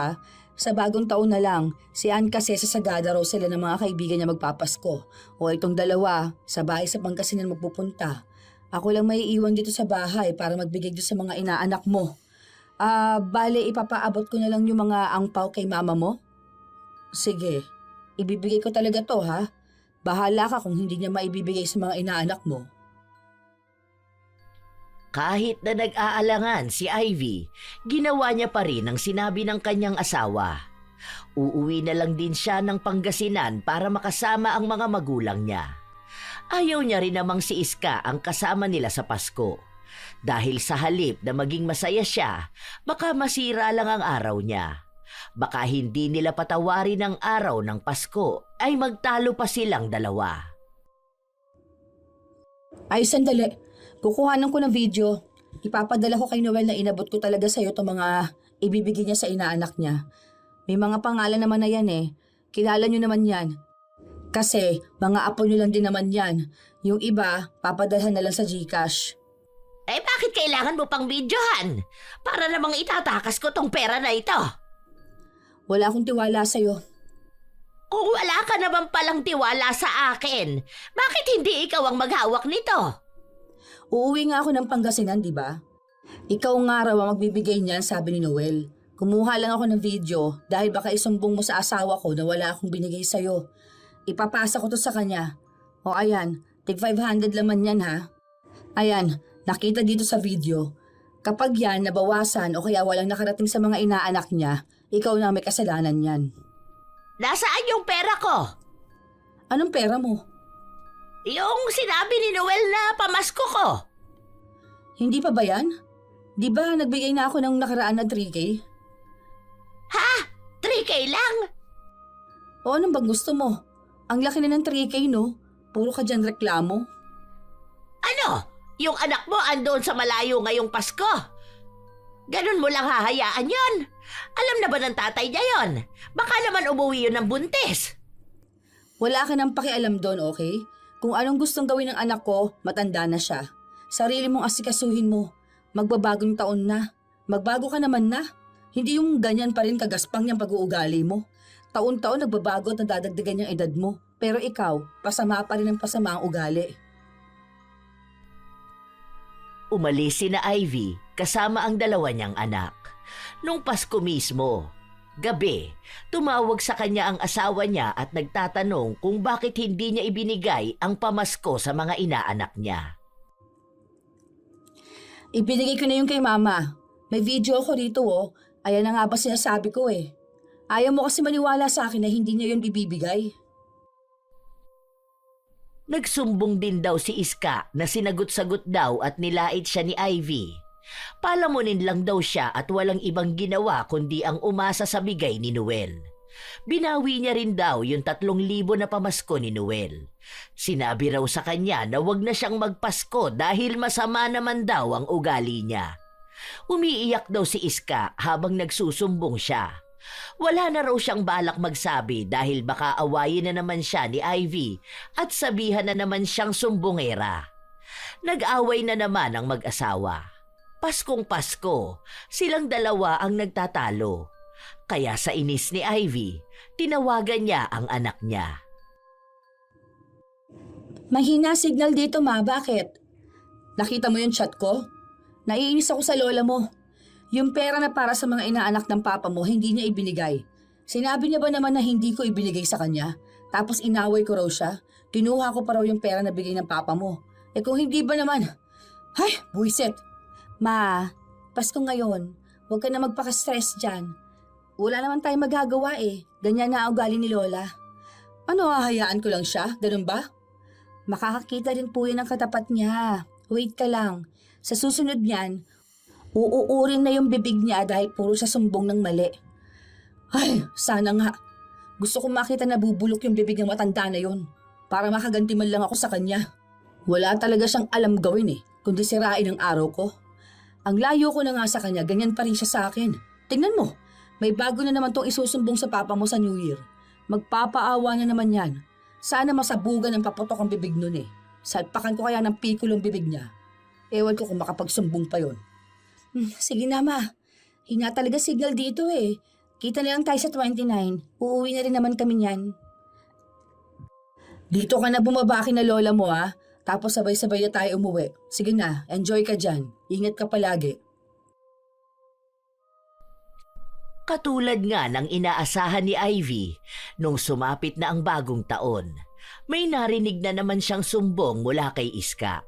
Sa bagong taon na lang, si Ann kasi sa Sagada raw sila ng mga kaibigan niya magpapasko. O itong dalawa, sa bahay sa Pangasinan magpupunta. Ako lang may iwan dito sa bahay para magbigay doon sa mga inaanak mo. Bale ipapaabot ko na lang yung mga angpaw kay mama mo? Sige, ibibigay ko talaga to Bahala ka kung hindi niya maibibigay sa mga inaanak mo. Kahit na nag-aalangan si Ivy, ginawa niya pa rin ang sinabi ng kanyang asawa. Uuwi na lang din siya ng Pangasinan para makasama ang mga magulang niya. Ayaw niya rin namang si Iska ang kasama nila sa Pasko. Dahil sa halip na maging masaya siya, baka masira lang ang araw niya. Baka hindi nila patawarin ang araw ng Pasko ay magtalo pa silang dalawa. Ay, sandali. Kukuhanan ko ng video. Ipapadala ko kay Noel na inabot ko talaga sa'yo itong mga ibibigay niya sa inaanak niya. May mga pangalan naman na yan Kilala niyo naman yan. Kasi mga apo niyo lang din naman yan. Yung iba, papadalhan na lang sa GCash. Bakit kailangan mo pang videohan? Para namang itatakas ko tong pera na ito. Wala akong tiwala sa'yo. Kung wala ka naman palang tiwala sa akin, bakit hindi ikaw ang maghawak nito? Uuwi nga ako ng Pangasinan, di ba? Ikaw nga raw ang magbibigay niyan, sabi ni Noel. Kumuha lang ako ng video dahil baka isumbong mo sa asawa ko na wala akong binigay sa'yo. Ipapasa ko to sa kanya. O ayan, tig 500 laman yan ha. Ayan, nakita dito sa video. Kapag yan nabawasan o kaya walang nakarating sa mga inaanak niya, ikaw na may kasalanan yan. Nasaan yung pera ko? Anong pera mo? Yung sinabi ni Noel na pamasko ko. Hindi pa ba yan? Di ba nagbigay na ako ng nakaraan na 3K? Ha? 3K lang? O anong bang gusto mo? Ang laki na ng 3K no? Puro ka dyan reklamo. Ano? Yung anak mo andon sa malayo ngayong Pasko? Ganun mo lang hahayaan yon? Alam na ba ng tatay niya yon? Baka naman umuwi yun ng buntis. Wala ka nang pakialam doon, okay? Kung anong gustong gawin ng anak ko, matanda na siya. Sarili mong asikasuhin mo. Magbabagong taon na. Magbago ka naman na. Hindi yung ganyan pa rin kagaspang yung pag-uugali mo. Taon-taon nagbabago at nadadagdagan yung edad mo. Pero ikaw, pasama pa rin ang pasama ang ugali. Umalis si na Ivy kasama ang dalawa niyang anak. Nung Pasko mismo, gabi, tumawag sa kanya ang asawa niya at nagtatanong kung bakit hindi niya ibinigay ang pamasko sa mga inaanak niya. Ibinigay ko na yung kay mama. May video ako rito oh. Ayan na nga ba sinasabi ko eh. Ayaw mo kasi maniwala sa akin na hindi niya yun ibibigay. Nagsumbong din daw si Iska na sinagot-sagot daw at nilait siya ni Ivy. Palamunin lang daw siya at walang ibang ginawa kundi ang umasa sa bigay ni Noel. Binawi niya rin daw yung 3,000 na pamasko ni Noel. Sinabi raw sa kanya na wag na siyang magpasko dahil masama naman daw ang ugali niya. Umiiyak daw si Iska habang nagsusumbong siya. Wala na raw siyang balak magsabi dahil baka awayin na naman siya ni Ivy at sabihan na naman siyang sumbongera. Nag-away na naman ang mag-asawa. Paskong Pasko, silang dalawa ang nagtatalo. Kaya sa inis ni Ivy, tinawagan niya ang anak niya. Mahina signal dito ma, bakit? Nakita mo yung chat ko? Naiinis ako sa lola mo. Yung pera na para sa mga inaanak ng papa mo, hindi niya ibinigay. Sinabi niya ba naman na hindi ko ibinigay sa kanya? Tapos inaway ko raw siya? Kinuha ko pa raw yung pera na bigay ng papa mo. Eh kung hindi ba naman? Ay, buwisit! Ma, Pasko ngayon. Huwag ka na magpaka-stress dyan. Wala naman tayong magagawa eh. Ganyan na ang ugali ni Lola. Ano, hahayaan ko lang siya? Ganun ba? Makakakita rin po yun ng katapat niya. Wait ka lang. Sa susunod niyan, uuurin na yung bibig niya dahil puro sa sumbong ng mali. Ay, sana nga. Gusto kong makita na bubulok yung bibig ng matanda na yun para makaganti man lang ako sa kanya. Wala talaga siyang alam gawin eh, kundi sirain ang araw ko. Ang layo ko na nga sa kanya, ganyan pa rin siya sa akin. Tingnan mo, may bago na naman tong isusumbong sa papa mo sa New Year. Magpapaawa na naman yan. Sana masabugan ng paputok ang bibig nun eh. Salpakan ko kaya ng pikulong bibig niya. Ewan ko kung makapagsumbong pa yon. Sige na ma. Hina talaga signal dito eh. Kita na lang tayo sa 29. Uuwi na rin naman kami niyan. Dito ka na bumaba na lola mo ah. Tapos sabay-sabay na tayo umuwi. Sige na, enjoy ka dyan. Ingat ka palagi. Katulad nga ng inaasahan ni Ivy, nung sumapit na ang bagong taon, may narinig na naman siyang sumbong mula kay Iska.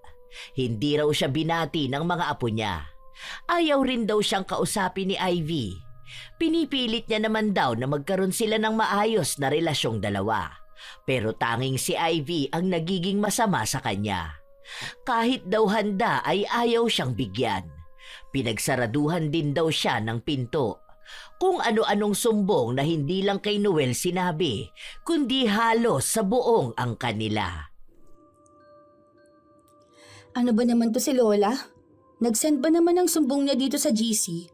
Hindi raw siya binati ng mga apo niya. Ayaw rin daw siyang kausapin ni Ivy. Pinipilit niya naman daw na magkaroon sila ng maayos na relasyong dalawa. Pero tanging si Ivy ang nagiging masama sa kanya. Kahit daw handa ay ayaw siyang bigyan. Pinagsaraduhan din daw siya ng pinto. Kung ano-anong sumbong na hindi lang kay Noel sinabi, kundi halos sa buong ang kanila. Ano ba naman to si Lola? Nag-send ba naman ng sumbong niya dito sa GC?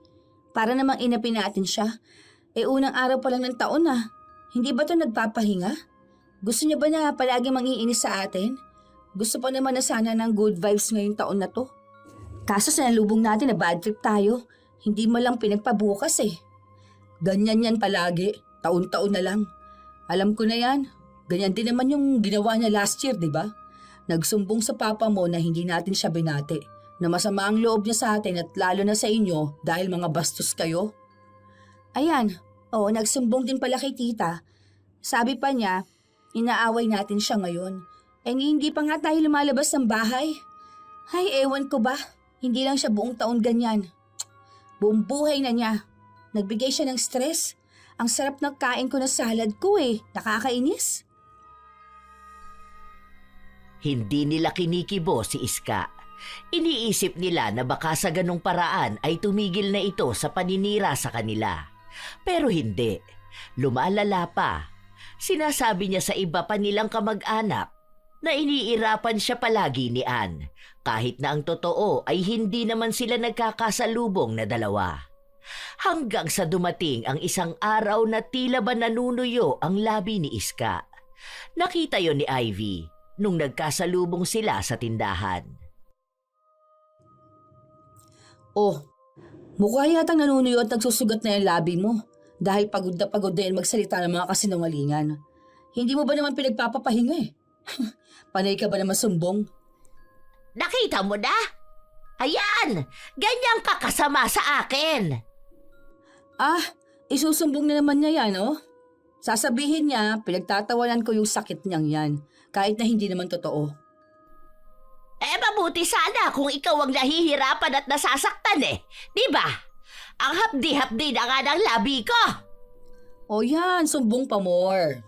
Para namang inapin natin siya. Unang araw pa lang ng taon ah. Hindi ba to nagpapahinga? Gusto niya ba na palagi mangiinis sa atin? Gusto pa naman na sana ng good vibes ngayong taon na to. Kaso sa nalubong natin na bad trip tayo, hindi mo lang pinagpabukas eh. Ganyan yan palagi, taon-taon na lang. Alam ko na yan, ganyan din naman yung ginawa niya last year, di ba? Nagsumbong sa papa mo na hindi natin siya binati, na masama ang loob niya sa atin at lalo na sa inyo dahil mga bastos kayo. Ayan, nagsumbong din pala kay tita. Sabi pa niya, inaaway natin siya ngayon. Hindi pa nga tayo lumalabas ng bahay. Ay, ewan ko ba? Hindi lang siya buong taon ganyan. Buong buhay na niya. Nagbigay siya ng stress. Ang sarap ng kain ko na salad ko Nakakainis. Hindi nila kinikibo si Iska. Iniisip nila na baka sa ganong paraan ay tumigil na ito sa paninira sa kanila. Pero hindi. Lumalala pa. Sinasabi niya sa iba pa nilang kamag-anak na iniirapan siya palagi ni Ann, kahit na ang totoo ay hindi naman sila nagkakasalubong na dalawa. Hanggang sa dumating ang isang araw na tila ba nanunuyo ang labi ni Iska. Nakita yon ni Ivy nung nagkasalubong sila sa tindahan. Mukha yatang nanunuyo at nagsusugat na yung labi mo dahil pagod na yan magsalita ng mga kasinungalingan. Hindi mo ba naman pinagpapapahinga Panay ka ba naman sumbong? Nakita mo na? Ayan! Ganyang kakasama sa akin! Isusumbong na naman niya yan, Sasabihin niya, pinagtatawanan ko yung sakit niyang yan, kahit na hindi naman totoo. Mabuti sana kung ikaw ang nahihirapan at nasasaktan Di ba? Ang hapdi-hapdi na nga ng labi ko! Yan, sumbong pa more.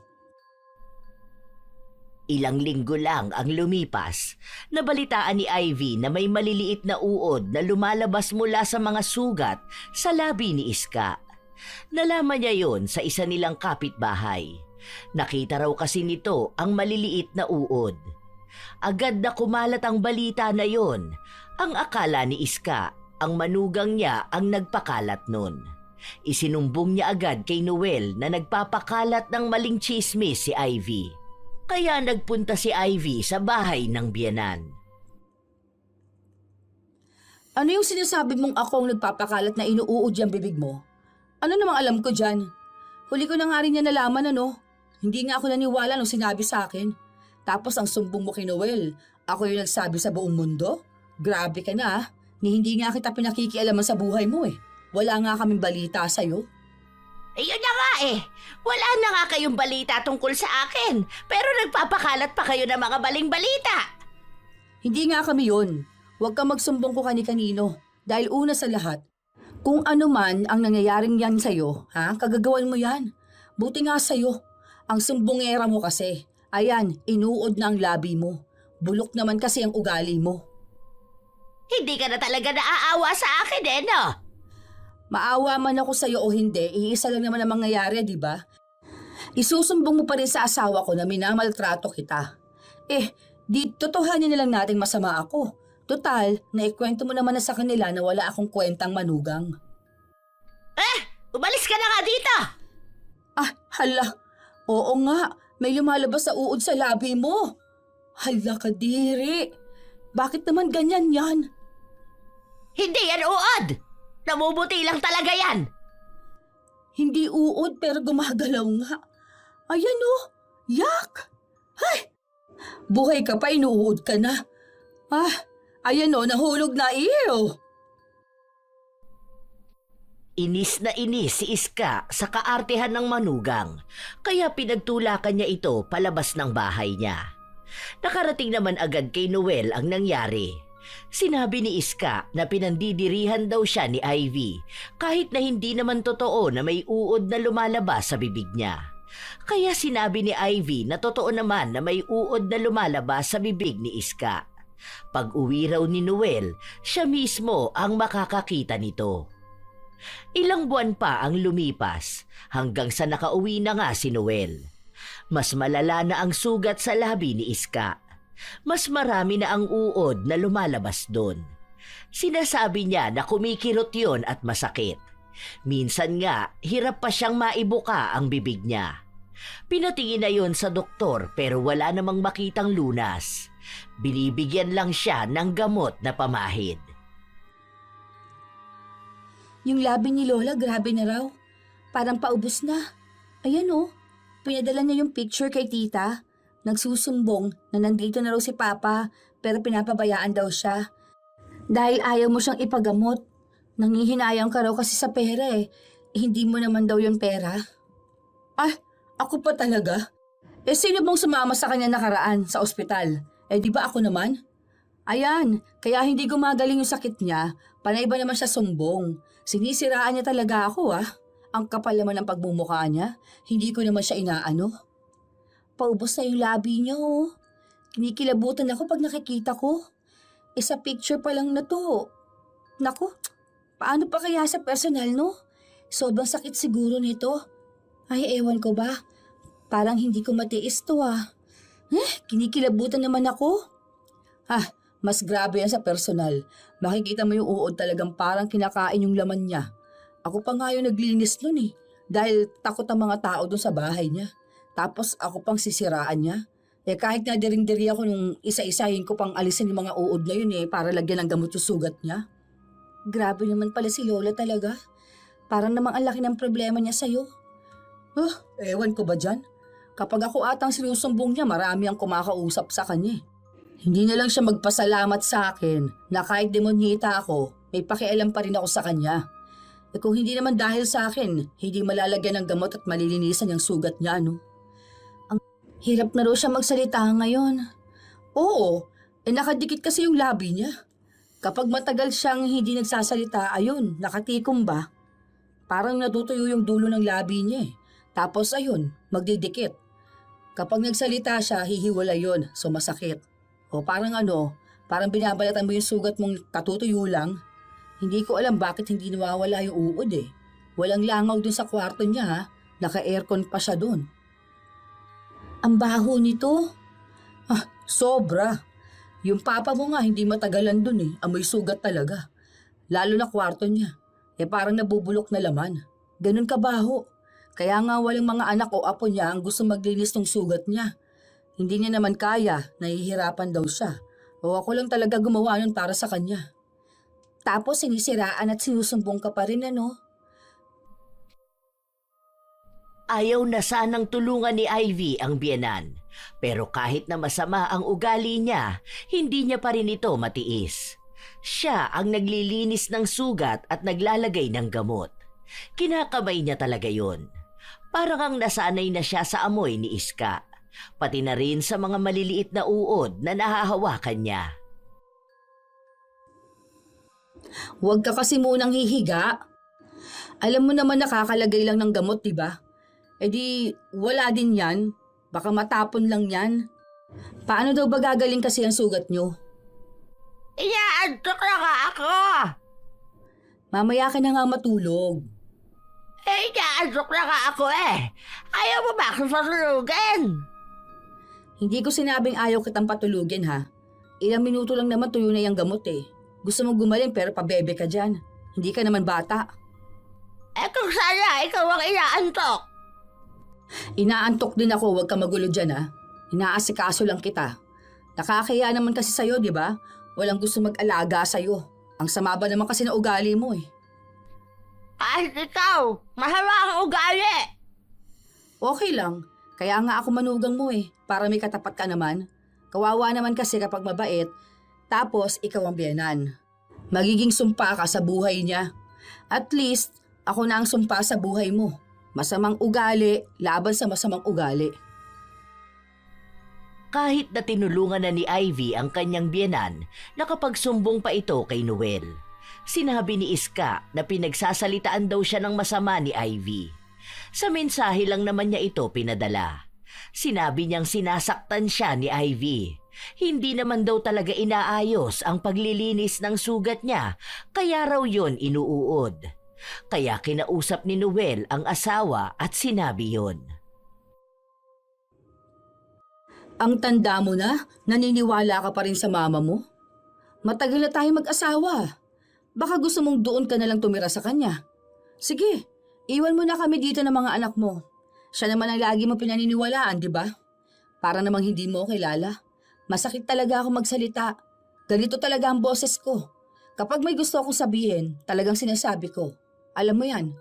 Ilang linggo lang ang lumipas, nabalitaan ni Ivy na may maliliit na uod na lumalabas mula sa mga sugat sa labi ni Iska. Nalaman niya yon sa isa nilang kapitbahay. Nakita raw kasi nito ang maliliit na uod. Agad na kumalat ang balita na yon. Ang akala ni Iska, ang manugang niya ang nagpakalat nun. Isinumbong niya agad kay Noel na nagpapakalat ng maling chismis si Ivy. Kaya nagpunta si Ivy sa bahay ng biyenan. Ano yung sinasabi mong ako ang nagpapakalat na inuuod yung bibig mo? Ano namang alam ko dyan? Huli ko na nga rin niya nalaman Hindi nga ako naniwala nung sinabi sa akin. Tapos ang sumbong mo kay Noel, ako yung nagsabi sa buong mundo? Grabe ka na Ni hindi nga kita pinakikialaman sa buhay mo Wala nga kaming balita sa'yo. Yun na nga Wala na nga kayong balita tungkol sa akin, pero nagpapakalat pa kayo ng mga baling balita. Hindi nga kami yun. Huwag kang magsumbong ko kani-kanino. Dahil una sa lahat, kung ano man ang nangyayaring yan sa'yo, kagagawan mo yan. Buti nga sa'yo. Ang sumbongera mo kasi. Ayan, inuod na ang labi mo. Bulok naman kasi ang ugali mo. Hindi ka na talaga naaawa sa akin no? Maawa man ako sa'yo o hindi, iisa lang naman ang mangyayari, di ba? Isusumbong mo pa rin sa asawa ko na minamaltrato kita. Di totohanin na lang natin masama ako. Total, naikwento mo naman na sa kanila na wala akong kwentang manugang. Umalis ka na nga dito! Hala. Oo nga, may lumalabas sa uod sa labi mo. Hala kadiri. Bakit naman ganyan yan? Hindi yan uod! Namumuti lang talaga yan! Hindi uod pero gumagalaw nga. Ayan yak! Ay! Buhay ka pa, inuud ka na. Ayan nahulog na iyo. Inis na inis si Iska sa kaartehan ng manugang, kaya pinagtulakan niya ito palabas ng bahay niya. Nakarating naman agad kay Noel ang nangyari. Sinabi ni Iska na pinandidirihan daw siya ni Ivy kahit na hindi naman totoo na may uod na lumalabas sa bibig niya. Kaya sinabi ni Ivy na totoo naman na may uod na lumalabas sa bibig ni Iska. Pag-uwi raw ni Noel, siya mismo ang makakakita nito. Ilang buwan pa ang lumipas hanggang sa nakauwi na nga si Noel. Mas malala na ang sugat sa labi ni Iska. Mas marami na ang uod na lumalabas doon. Sinasabi niya na kumikirot yon at masakit. Minsan nga, hirap pa siyang maibuka ang bibig niya. Pinatingin na yon sa doktor pero wala namang makitang lunas. Binibigyan lang siya ng gamot na pamahid. Yung labi ni Lola, grabe na raw. Parang paubos na. Ayan pinadala niya yung picture kay tita. Nagsusumbong na nandito na raw si Papa pero pinapabayaan daw siya. Dahil ayaw mo siyang ipagamot. Nangihinayang ka raw kasi sa pera hindi mo naman daw yung pera? Ah, ako pa talaga? Sino bang sumama sa kanya nakaraan sa ospital? Di ba ako naman? Ayan, kaya hindi gumagaling yung sakit niya, panay ba naman siya sumbong. Sinisiraan niya talaga ako Ang kapal naman ng pagmumukha niya, hindi ko naman siya inaano. Paubos na yung labi niya Kinikilabutan ako pag nakikita ko. Sa picture pa lang na to. Naku, paano pa kaya sa personal no? Sobrang sakit siguro nito. Ay, ewan ko ba? Parang hindi ko matiis to kinikilabutan naman ako. Mas grabe yan sa personal. Makikita mo yung uod talagang parang kinakain yung laman niya. Ako pa nga yung naglinis nun dahil takot ang mga tao dun sa bahay niya. Tapos ako pang sisiraan niya. Kahit na diri ako nung isa-isahin ko pang alisin yung mga uod na yun para lagyan ng gamot yung sugat niya. Grabe naman pala si Lola talaga. Parang namang ang laki ng problema niya sa'yo. Ewan ko ba dyan? Kapag ako atang sinusumbong niya, marami ang kumakausap sa kanya Hindi na lang siya magpasalamat sa akin na kahit demonyita ako, may pakialam pa rin ako sa kanya. Kung hindi naman dahil sa akin, hindi malalagyan ng gamot at malilinisan yung sugat niya, no? Ang hirap na raw siya magsalita ngayon. Oo, nakadikit kasi yung labi niya. Kapag matagal siyang hindi nagsasalita, ayun, nakatikom ba? Parang natutuyo yung dulo ng labi niya Tapos ayun, magdidikit. Kapag nagsalita siya, hihiwala yun, so masakit. O parang parang binabalatan mo yung sugat mong katutuyo lang. Hindi ko alam bakit hindi nawawala yung uod Walang langaw dun sa kwarto niya Naka-aircon pa siya dun. Ang baho nito. Sobra. Yung papa mo nga hindi matagalan dun Amoy sugat talaga. Lalo na kwarto niya. Parang nabubulok na laman. Ganun kabaho. Kaya nga walang mga anak o apo niya ang gusto maglinis ng sugat niya. Hindi niya naman kaya, nahihirapan daw siya. O ako lang talaga gumawa nun para sa kanya. Tapos sinisiraan at sinusumbong ka pa rin Ayaw na sanang tulungan ni Ivy ang biyenan. Pero kahit na masama ang ugali niya, hindi niya pa rin ito matiis. Siya ang naglilinis ng sugat at naglalagay ng gamot. Kinakamay niya talaga yun. Parang ang nasanay na siya sa amoy ni Iska. Pati na rin sa mga maliliit na uod na nahahawakan niya. Huwag ka kasi munang hihiga. Alam mo naman nakakalagay lang ng gamot, diba? Wala din yan. Baka matapon lang yan. Paano daw ba gagaling kasi ang sugat nyo? Inaantok na nga ako! Mamaya ka na nga matulog. Inaantok na nga ako Ayaw mo ba akong patulugin? Hindi ko sinabing ayaw kitang patulugin Ilang minuto lang naman tuyo na yung gamot Gusto mong gumaling pero pabebe ka dyan. Hindi ka naman bata. Kung sana ikaw ang inaantok. Inaantok din ako, huwag ka magulo dyan Inaasikaso lang kita. Nakakaya naman kasi sa'yo, di ba? Walang gusto mag-alaga sa'yo. Ang sama ba naman kasi na ugali mo Kahit ikaw, masama ang ugali. Okay lang. Kaya nga ako manugang mo para may katapat ka naman. Kawawa naman kasi kapag mabait, tapos ikaw ang biyenan. Magiging sumpa ka sa buhay niya. At least, ako na ang sumpa sa buhay mo. Masamang ugali, laban sa masamang ugali. Kahit na tinulungan na ni Ivy ang kanyang biyenan, nakapagsumbong pa ito kay Noel. Sinabi ni Iska na pinagsasalitaan daw siya ng masama ni Ivy. Sa mensahe lang naman niya ito pinadala. Sinabi niyang sinasaktan siya ni Ivy. Hindi naman daw talaga inaayos ang paglilinis ng sugat niya, kaya raw yon inuuod. Kaya kinausap ni Noel ang asawa at sinabi yon. Ang tanda mo na, naniniwala ka pa rin sa mama mo? Matagal na tayo mag-asawa. Baka gusto mong doon ka na lang tumira sa kanya. Sige, iwan mo na kami dito ng mga anak mo. Siya naman ang lagi mo pinaniniwalaan, di ba? Para namang hindi mo kilala. Masakit talaga ako magsalita. Ganito talaga ang boses ko. Kapag may gusto akong sabihin, talagang sinasabi ko. Alam mo yan.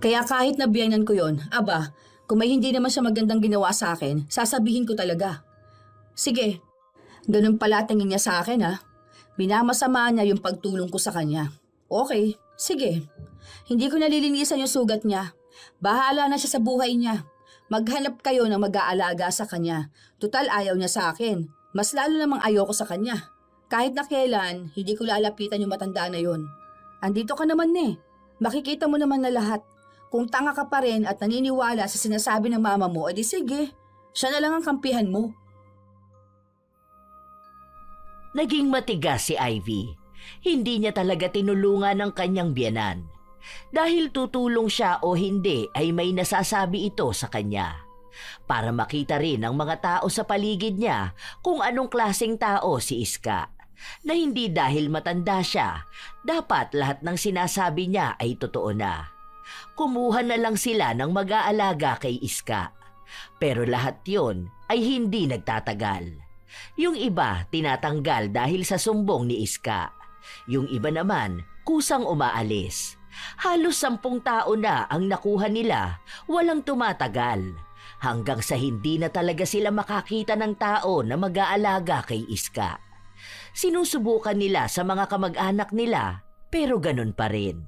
Kaya kahit nabiyanan ko yon, aba, kung may hindi naman siya magandang ginawa sa akin, sasabihin ko talaga. Sige, ganun pala tingin niya sa akin Minamasama niya yung pagtulong ko sa kanya. Okay, Sige, hindi ko nalilinisan yung sugat niya. Bahala na siya sa buhay niya. Maghanap kayo ng mag-aalaga sa kanya. Tutal ayaw niya sa akin. Mas lalo namang ayoko sa kanya. Kahit na kailan, hindi ko lalapitan yung matanda na yon. Andito ka naman Makikita mo naman na lahat. Kung tanga ka pa rin at naniniwala sa sinasabi ng mama mo, edi sige, siya na lang ang kampihan mo. Naging matigas si Ivy. Hindi niya talaga tinulungan ng kanyang biyenan. Dahil tutulong siya o hindi ay may nasasabi ito sa kanya. Para makita rin ng mga tao sa paligid niya kung anong klaseng tao si Iska. Na hindi dahil matanda siya, dapat lahat ng sinasabi niya ay totoo na. Kumuha na lang sila ng mag-aalaga kay Iska. Pero lahat yon ay hindi nagtatagal. Yung iba tinatanggal dahil sa sumbong ni Iska. Yung iba naman kusang umaalis. Halos 10 tao na ang nakuha nila, walang tumatagal. Hanggang sa hindi na talaga sila makakita ng tao na mag-aalaga kay Iska. Sinusubukan nila sa mga kamag-anak nila, pero ganun pa rin.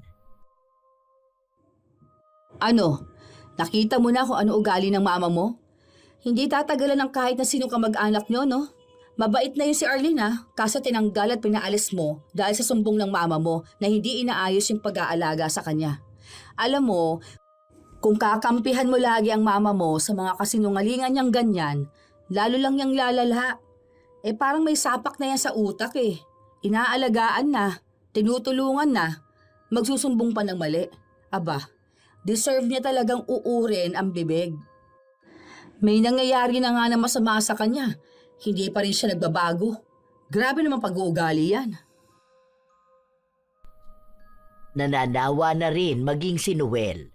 Ano? Nakita mo na kung ano ugali ng mama mo? Hindi tatagalan ng kahit na sino kamag-anak nyo, no? Mabait na yun si Arlene kaso tinanggal at pinaalis mo dahil sa sumbong ng mama mo na hindi inaayos yung pag-aalaga sa kanya. Alam mo, kung kakampihan mo lagi ang mama mo sa mga kasinungalingan niyang ganyan, lalo lang niyang lalala. Parang may sapak na yan sa utak Inaalagaan na, tinutulungan na, magsusumbong pa ng mali. Aba, deserve niya talagang uurin ang bibig. May nangyayari na nga na masama sa kanya. Hindi pa rin siya nagbabago. Grabe naman pag-uugali yan. Nananawa na rin maging si Noel.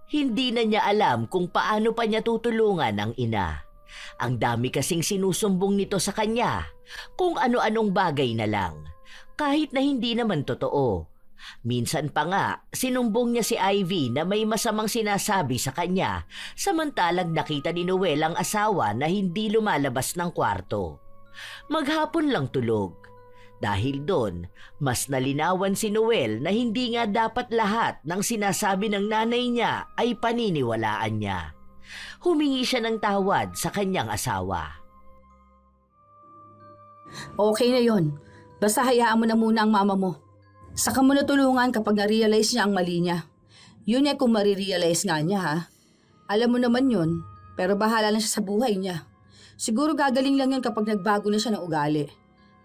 Hindi na niya alam kung paano pa niya tutulungan ang ina. Ang dami kasing sinusumbong nito sa kanya, kung ano-anong bagay na lang, kahit na hindi naman totoo. Minsan pa nga, sinumbong niya si Ivy na may masamang sinasabi sa kanya, samantalang nakita ni Noel ang asawa na hindi lumalabas ng kwarto. Maghapon lang tulog. Dahil doon, mas nalinawan si Noel na hindi nga dapat lahat ng sinasabi ng nanay niya ay paniniwalaan niya. Humingi siya ng tawad sa kanyang asawa. Okay na yon. Basta hayaan mo na muna ang mama mo. Saka mo natulungan kapag na-realize niya ang mali niya. Yun kung marirealize nga niya Alam mo naman yun, pero bahala na siya sa buhay niya. Siguro gagaling lang yun kapag nagbago na siya ng ugali.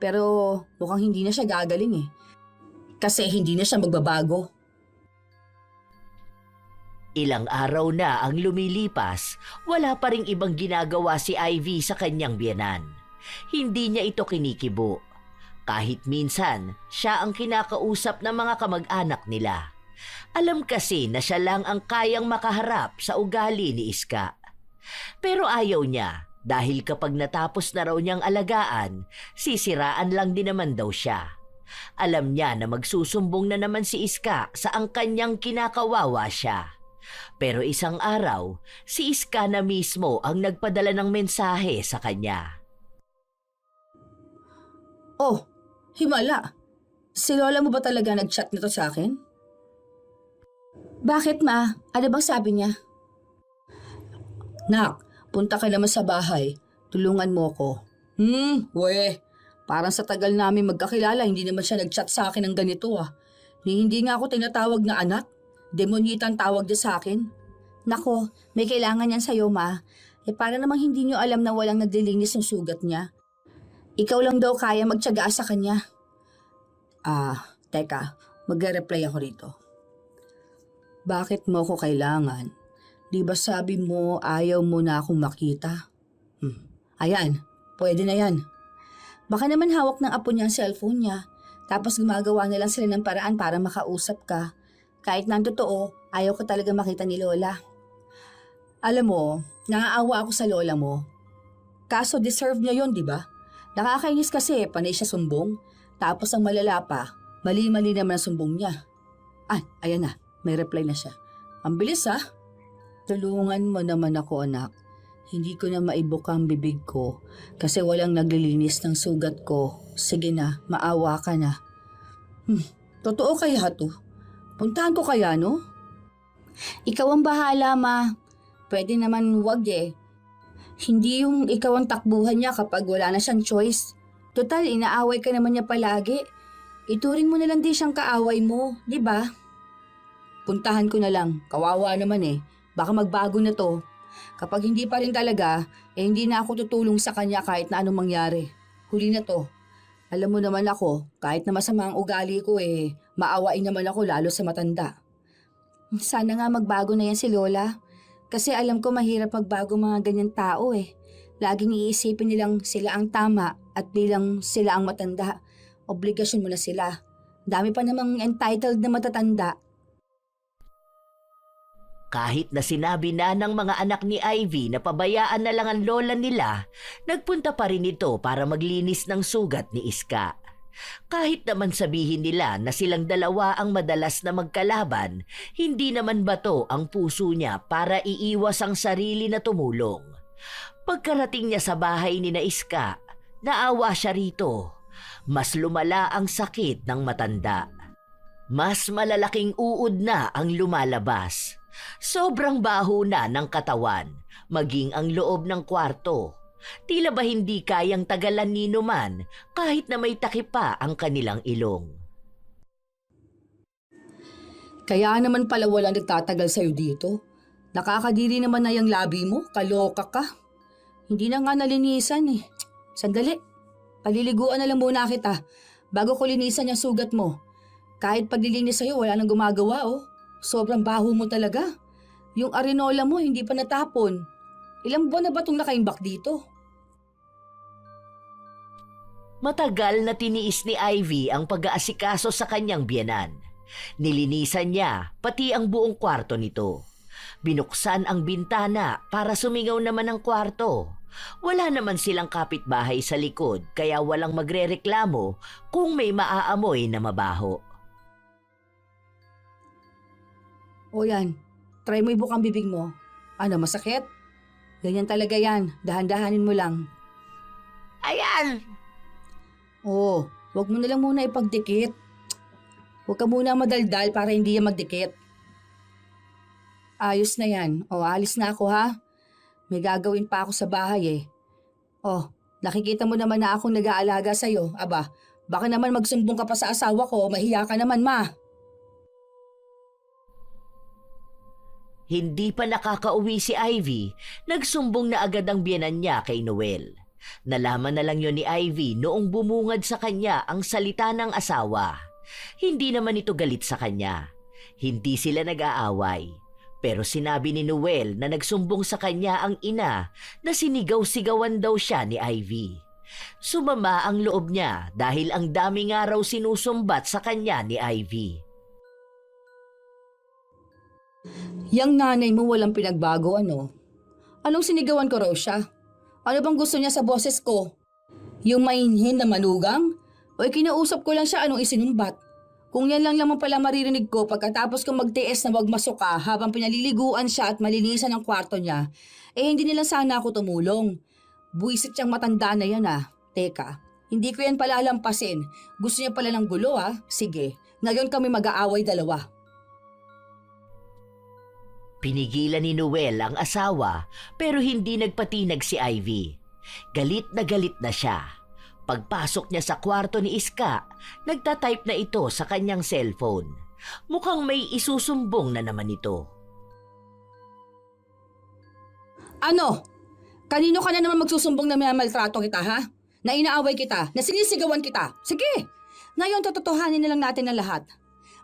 Pero mukhang hindi na siya gagaling Kasi hindi na siya magbabago. Ilang araw na ang lumilipas, wala pa ring ibang ginagawa si Ivy sa kanyang biyenan. Hindi niya ito kinikibo. Kahit minsan, siya ang kinakausap ng mga kamag-anak nila. Alam kasi na siya lang ang kayang makaharap sa ugali ni Iska. Pero ayaw niya dahil kapag natapos na raw niyang alagaan, sisiraan lang din naman daw siya. Alam niya na magsusumbong na naman si Iska sa ang kanyang kinakawawa siya. Pero isang araw, si Iska na mismo ang nagpadala ng mensahe sa kanya. Oh, himala. Si Lola mo ba talaga nag-chat nito sa akin? Bakit ma? Ano bang sabi niya? Nak, punta ka naman sa bahay. Tulungan mo ko. Parang sa tagal namin magkakilala, hindi naman siya nag-chat sa akin ng ganito Hindi nga ako tinatawag na anak. Demonyitang tawag niya sa akin. Nako, may kailangan yan sa'yo ma. Para namang hindi niyo alam na walang naglilinis ng sugat niya. Ikaw lang daw kaya magtiyaga sa kanya. Teka, magre-reply ako rito. Bakit mo ko kailangan? Di ba sabi mo ayaw mo na akong makita? Ayan, pwede na yan. Baka naman hawak ng apo niya ang cellphone niya, tapos gumagawa na lang sila ng paraan para makausap ka. Kahit na totoo, ayaw ko talaga makita ni Lola. Alam mo, naaawa ako sa Lola mo. Kaso deserve niya yon, di ba? Nakakainis kasi panay siya sumbong. Tapos ang malala pa, mali-mali naman ang sumbong niya. Ayan na, may reply na siya. Ang bilis Tulungan mo naman ako anak. Hindi ko na maibuka ang bibig ko kasi walang naglilinis ng sugat ko. Sige na, maawa ka na. Totoo kaya to? Puntahan ko kaya, no? Ikaw ang bahala, ma. Pwede naman wag eh. Hindi yung ikaw ang takbuhan niya kapag wala na siyang choice. Total, inaaway ka naman niya palagi. Ituring mo na lang din siyang kaaway mo, di ba? Puntahan ko na lang. Kawawa naman eh. Baka magbago na to. Kapag hindi pa rin talaga, hindi na ako tutulong sa kanya kahit na anong mangyari. Huli na to. Alam mo naman ako, kahit na masama ang ugali ko maawain naman ako lalo sa matanda. Sana nga magbago na yan si Lola. Kasi alam ko mahirap magbago mga ganyan tao eh. Laging iisipin nilang sila ang tama at bilang sila ang matanda. Obligasyon mo na sila. Dami pa namang entitled na matatanda. Kahit na sinabi na ng mga anak ni Ivy na pabayaan na lang ang lola nila, nagpunta pa rin ito para maglinis ng sugat ni Iska. Kahit naman sabihin nila na silang dalawa ang madalas na magkalaban, hindi naman bato ang puso niya para iiwas ang sarili na tumulong. Pagkarating niya sa bahay ni na Iska, naawa siya rito. Mas lumala ang sakit ng matanda. Mas malalaking uod na ang lumalabas. Sobrang baho na ng katawan, maging ang loob ng kwarto. Tila ba hindi kayang tagalan ni Numan kahit na may takip pa ang kanilang ilong. Kaya naman pala walang nagtatagal sa'yo dito. Nakakadiri naman na yung labi mo, kaloka ka. Hindi na nga nalinisan eh. Sandali, paliliguan na lang muna kita bago ko linisan yung sugat mo. Kahit paglilinis sa'yo, wala nang gumagawa oh. Sobrang baho mo talaga. Yung arenola mo hindi pa natapon. Ilang buwan na ba itong nakaimbak dito? Matagal na tiniis ni Ivy ang pag-aasikaso sa kanyang biyenan. Nilinisan niya pati ang buong kwarto nito. Binuksan ang bintana para sumingaw naman ang kwarto. Wala naman silang kapitbahay sa likod kaya walang magrereklamo kung may maaamoy na mabaho. O yan, try mo ibukang bibig mo. Ano, masakit? Ganyan talaga yan, dahan-dahanin mo lang. Ayan! Oo, wag mo na lang muna ipagdikit. Huwag ka muna madaldal para hindi yan magdikit. Ayos na yan. O, alis na ako ha. May gagawin pa ako sa bahay eh. O, nakikita mo naman na akong nag-aalaga sa'yo. Aba, baka naman magsumbong ka pa sa asawa ko, mahiya ka naman ma. Hindi pa nakakauwi si Ivy, nagsumbong na agad ang biyenan niya kay Noel. Nalaman na lang yon ni Ivy noong bumungad sa kanya ang salita ng asawa. Hindi naman ito galit sa kanya. Hindi sila nag-aaway. Pero sinabi ni Noel na nagsumbong sa kanya ang ina na sinigaw-sigawan daw siya ni Ivy. Sumama ang loob niya dahil ang dami nga raw sinusumbat sa kanya ni Ivy. Yang nanay mo walang pinagbago ano? Anong sinigawan ko raw siya? Ano bang gusto niya sa boses ko? Yung mainhin na manugang? O kinausap ko lang siya anong isinumbat? Kung yan lang naman pala maririnig ko pagkatapos kong magtiis na wag masuka habang pinaliliguan siya at malinisan ang kwarto niya, hindi nila sana ako tumulong. Buisit siyang matanda na yan ah. Teka, hindi ko yan pala alampasin. Gusto niya pala ng gulo ah. Sige, ngayon kami mag-aaway dalawa. Pinigilan ni Noel ang asawa pero hindi nagpatinag si Ivy. Galit na siya. Pagpasok niya sa kwarto ni Iska, nagtatype na ito sa kanyang cellphone. Mukhang may isusumbong na naman ito. Ano? Kanino ka na naman magsusumbong na may maltrato kita ha? Na inaaway kita, na sinisigawan kita. Sige, ngayon tototohanin na lang natin ang lahat.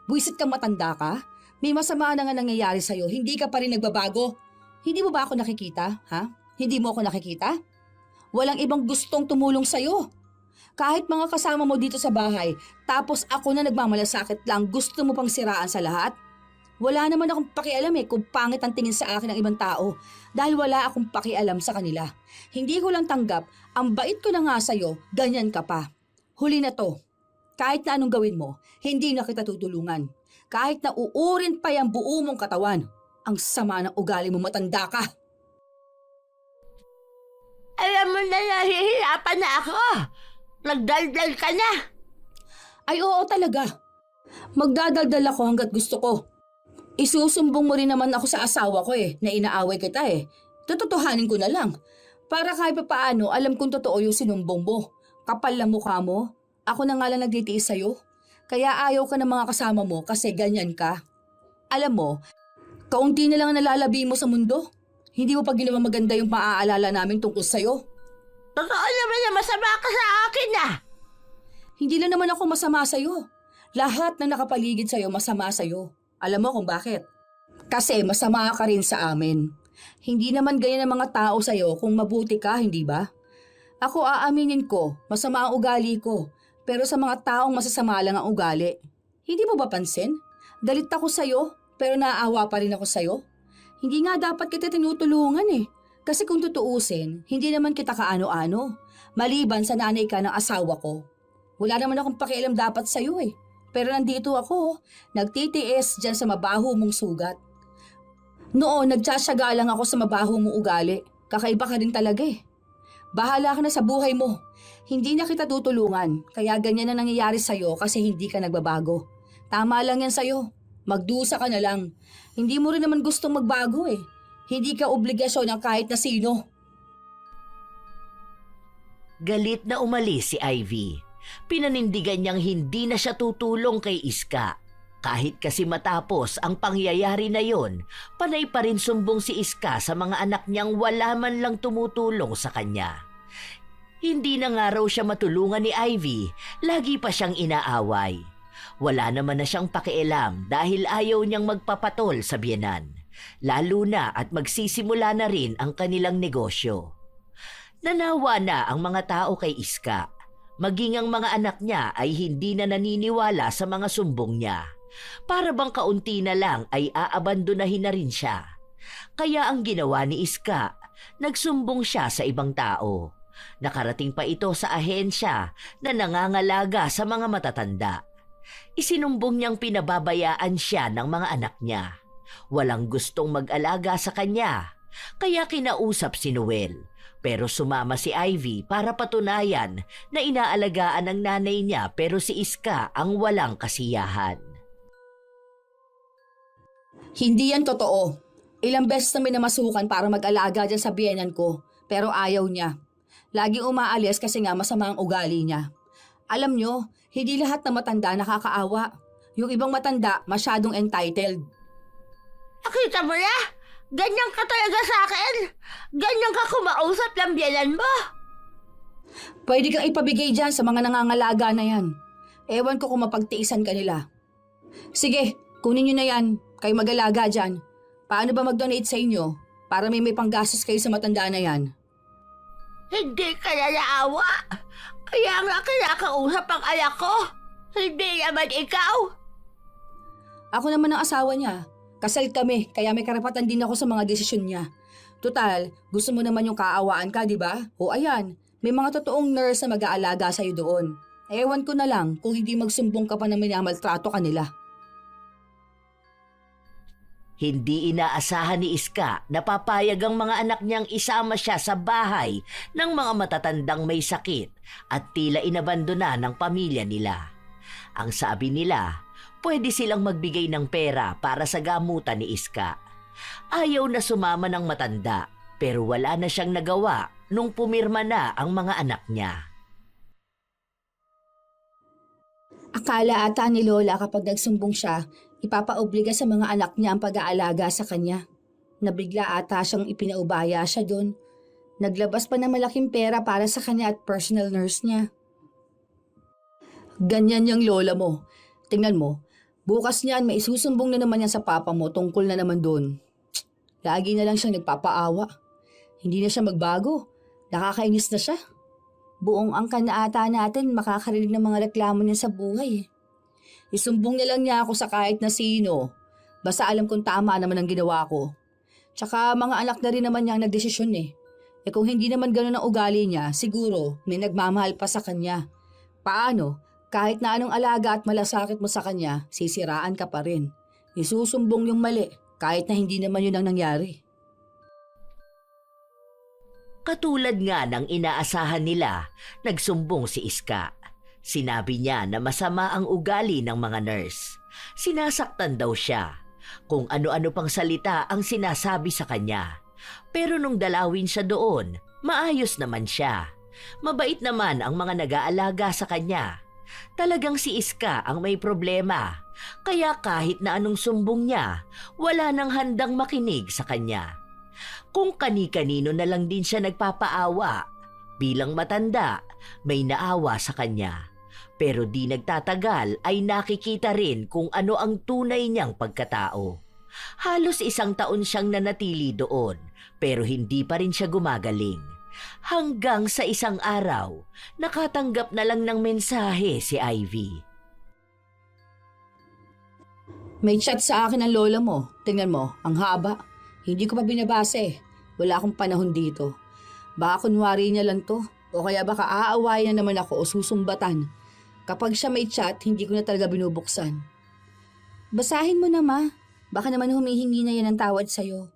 Buisit kang matanda ka? May masama na nga nangyayari sa'yo, hindi ka pa rin nagbabago. Hindi mo ba ako nakikita, ha? Hindi mo ako nakikita? Walang ibang gustong tumulong sa'yo. Kahit mga kasama mo dito sa bahay, tapos ako na nagmamalasakit lang, gusto mo pang siraan sa lahat? Wala naman akong pakialam kung pangit ang tingin sa akin ng ibang tao dahil wala akong pakialam sa kanila. Hindi ko lang tanggap, ang bait ko na nga sa'yo, ganyan ka pa. Huli na to. Kahit na anong gawin mo, hindi na kita tutulungan. Kahit na uurin pa yung buo mong katawan, ang sama ng ugali mo matanda ka. Alam mo na nahihirapan na ako. Nagdaldal ka na. Ay oo talaga. Magdadaldal ako hanggat gusto ko. Isusumbong mo rin naman ako sa asawa ko na inaaway kita Tututuhanin ko na lang. Para kahit paano alam kong totoo yung sinumbong mo. Kapal na mukha mo. Ako na nga lang nagtitiis sa'yo. Kaya ayaw ka ng mga kasama mo kasi ganyan ka. Alam mo, kaunti na lang ang nalalabi mo sa mundo. Hindi mo pa ginawa maganda yung maaalala namin tungkol sa'yo. Totoo naman na masama ka sa akin Hindi lang naman ako masama sa'yo. Lahat na nakapaligid sa'yo masama sa'yo. Alam mo kung bakit? Kasi masama ka rin sa amin. Hindi naman ganyan ang mga tao sa'yo kung mabuti ka, hindi ba? Ako aaminin ko, masama ang ugali ko. Pero sa mga taong masasama lang ang ugali. Hindi mo ba pansin? Galit ako sa'yo, pero naaawa pa rin ako sa'yo. Hindi nga dapat kita tinutulungan Kasi kung tutuusin, hindi naman kita kaano-ano. Maliban sa nanay ka ng asawa ko. Wala naman akong pakialam dapat sa'yo Pero nandito ako, nagtitiis dyan sa mabaho mong sugat. Noon, nagtsatsaga lang ako sa mabaho mong ugali. Kakaiba ka rin talaga Bahala ka na sa buhay mo. Hindi na kita tutulungan, kaya ganyan na nangyayari sa'yo kasi hindi ka nagbabago. Tama lang yan sa'yo. Magdusa ka na lang. Hindi mo rin naman gustong magbago Hindi ka obligasyon ng kahit na sino. Galit na umalis si Ivy. Pinanindigan niyang hindi na siya tutulong kay Iska. Kahit kasi matapos ang pangyayari na yon, panay pa rin sumbong si Iska sa mga anak niyang wala man lang tumutulong sa kanya. Hindi na nga raw siya matulungan ni Ivy, lagi pa siyang inaaway. Wala naman na siyang pakialam dahil ayaw niyang magpapatol sa biyenan. Lalo na at magsisimula na rin ang kanilang negosyo. Nanawa na ang mga tao kay Iska. Maging ang mga anak niya ay hindi na naniniwala sa mga sumbong niya. Para bang kaunti na lang ay aabandonahin na rin siya. Kaya ang ginawa ni Iska, nagsumbong siya sa ibang tao. Nakarating pa ito sa ahensya na nangangalaga sa mga matatanda. Isinumbong niyang pinababayaan siya ng mga anak niya. Walang gustong mag-alaga sa kanya, kaya kinausap si Noel. Pero sumama si Ivy para patunayan na inaalagaan ng nanay niya pero si Iska ang walang kasiyahan. Hindi yan totoo. Ilang beses na minamasukan para mag-alaga dyan sa biyenan ko, pero ayaw niya. Laging umaalis kasi nga masama ang ugali niya. Alam nyo, hindi lahat na matanda nakakaawa. Yung ibang matanda masyadong entitled. Nakita mo na? Ganyan ka talaga sa akin? Ganyan ka kumausap ng biyenan mo? Pwede kang ipabigay dyan sa mga nangangalaga na yan. Ewan ko kung mapagtiisan ka nila. Sige, kunin nyo na yan. Kayo mag-alaga dyan. Paano ba mag-donate sa inyo? Para may panggastos kayo sa matanda na yan. Hindi ka na naawa. Kaya nga kinakausap ang anak ko. Hindi naman ikaw. Ako naman ang asawa niya. Kasal kami, kaya may karapatan din ako sa mga desisyon niya. Total, gusto mo naman yung kaawaan ka, di ba? O ayan, may mga totoong nurse na mag-aalaga sa'yo doon. Ewan ko na lang kung hindi magsumbong ka pa na minamaltrato ka nila. Hindi inaasahan ni Iska na papayag ang mga anak niyang isama siya sa bahay ng mga matatandang may sakit at tila inabandona ng pamilya nila. Ang sabi nila, pwede silang magbigay ng pera para sa gamutan ni Iska. Ayaw na sumama ng matanda pero wala na siyang nagawa nung pumirma na ang mga anak niya. Akala ata ni Lola kapag nagsumbong siya, ipapaobliga sa mga anak niya ang pag-aalaga sa kanya. Nabigla ata siyang ipinaubaya siya doon. Naglabas pa ng malaking pera para sa kanya at personal nurse niya. Ganyan yung lola mo. Tingnan mo, bukas niyan may isusumbong na naman yan sa papa mo tungkol na naman doon. Lagi na lang siyang nagpapaawa. Hindi na siya magbago. Nakakainis na siya. Buong angkan na ata natin makakarinig ng mga reklamo niya sa buhay. Isumbong na lang niya ako sa kahit na sino. Basta alam kong tama naman ang ginawa ko. Tsaka mga anak na rin naman niya ang nagdesisyon kung hindi naman ganun ang ugali niya, siguro may nagmamahal pa sa kanya. Paano? Kahit na anong alaga at malasakit mo sa kanya, sisiraan ka pa rin. Isusumbong yung mali kahit na hindi naman yun ang nangyari. Katulad nga ng inaasahan nila, nagsumbong si Iska. Sinabi niya na masama ang ugali ng mga nurse. Sinasaktan daw siya. Kung ano-ano pang salita ang sinasabi sa kanya. Pero nung dalawin siya doon, maayos naman siya. Mabait naman ang mga nag-aalaga sa kanya. Talagang si Iska ang may problema. Kaya kahit na anong sumbong niya, wala nang handang makinig sa kanya. Kung kani-kanino na lang din siya nagpapaawa. Bilang matanda, may naawa sa kanya. Pero di nagtatagal ay nakikita rin kung ano ang tunay niyang pagkatao. Halos 1 taon siyang nanatili doon, pero hindi pa rin siya gumagaling. Hanggang sa isang araw, nakatanggap na lang ng mensahe si Ivy. May chat sa akin ang lola mo. Tingnan mo, ang haba. Hindi ko pa binabasa eh. Wala akong panahon dito. Baka kunwari niya lang to. O kaya baka aawayin na naman ako o susumbatan. Kapag siya may chat, hindi ko na talaga binubuksan. Basahin mo na, ma. Baka naman humihingi na yan ng tawad sa'yo.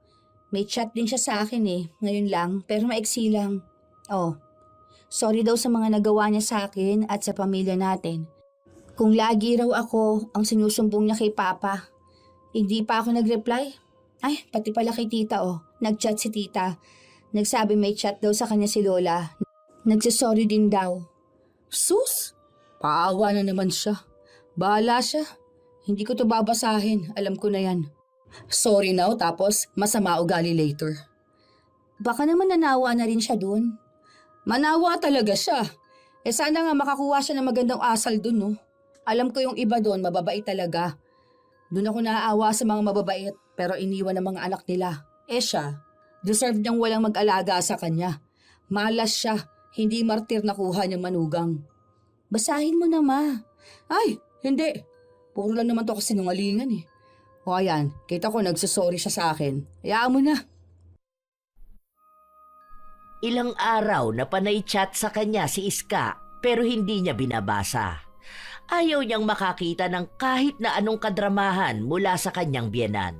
May chat din siya sa akin eh. Ngayon lang, pero maiksi lang. Oh, sorry daw sa mga nagawa niya sa akin at sa pamilya natin. Kung lagi raw ako ang sinusumbong niya kay Papa. Hindi pa ako nag-reply. Ay, pati pala kay tita oh. Nag-chat si tita. Nagsabi may chat daw sa kanya si Lola. Nagsasorry din daw. Sus! Paawa na naman siya. Bahala siya. Hindi ko to babasahin. Alam ko na yan. Sorry now tapos masama ugali later. Baka naman nanawa na rin siya dun. Manawa talaga siya. Eh sana nga makakuha siya ng magandang asal dun no. Alam ko yung iba dun mababait talaga. Dun ako naaawa sa mga mababait pero iniwan ng mga anak nila. Eh siya, deserve niyang walang mag-alaga sa kanya. Malas siya. Hindi martir na kuha niyang manugang. Basahin mo na, ma. Ay, hindi. Puro lang naman to kasi sinungalingan eh. O ayan, kita ko nagsasorry siya sa akin. Hayaan mo na. Ilang araw na panay chat sa kanya si Iska pero hindi niya binabasa. Ayaw niyang makakita ng kahit na anong kadramahan mula sa kanyang biyenan.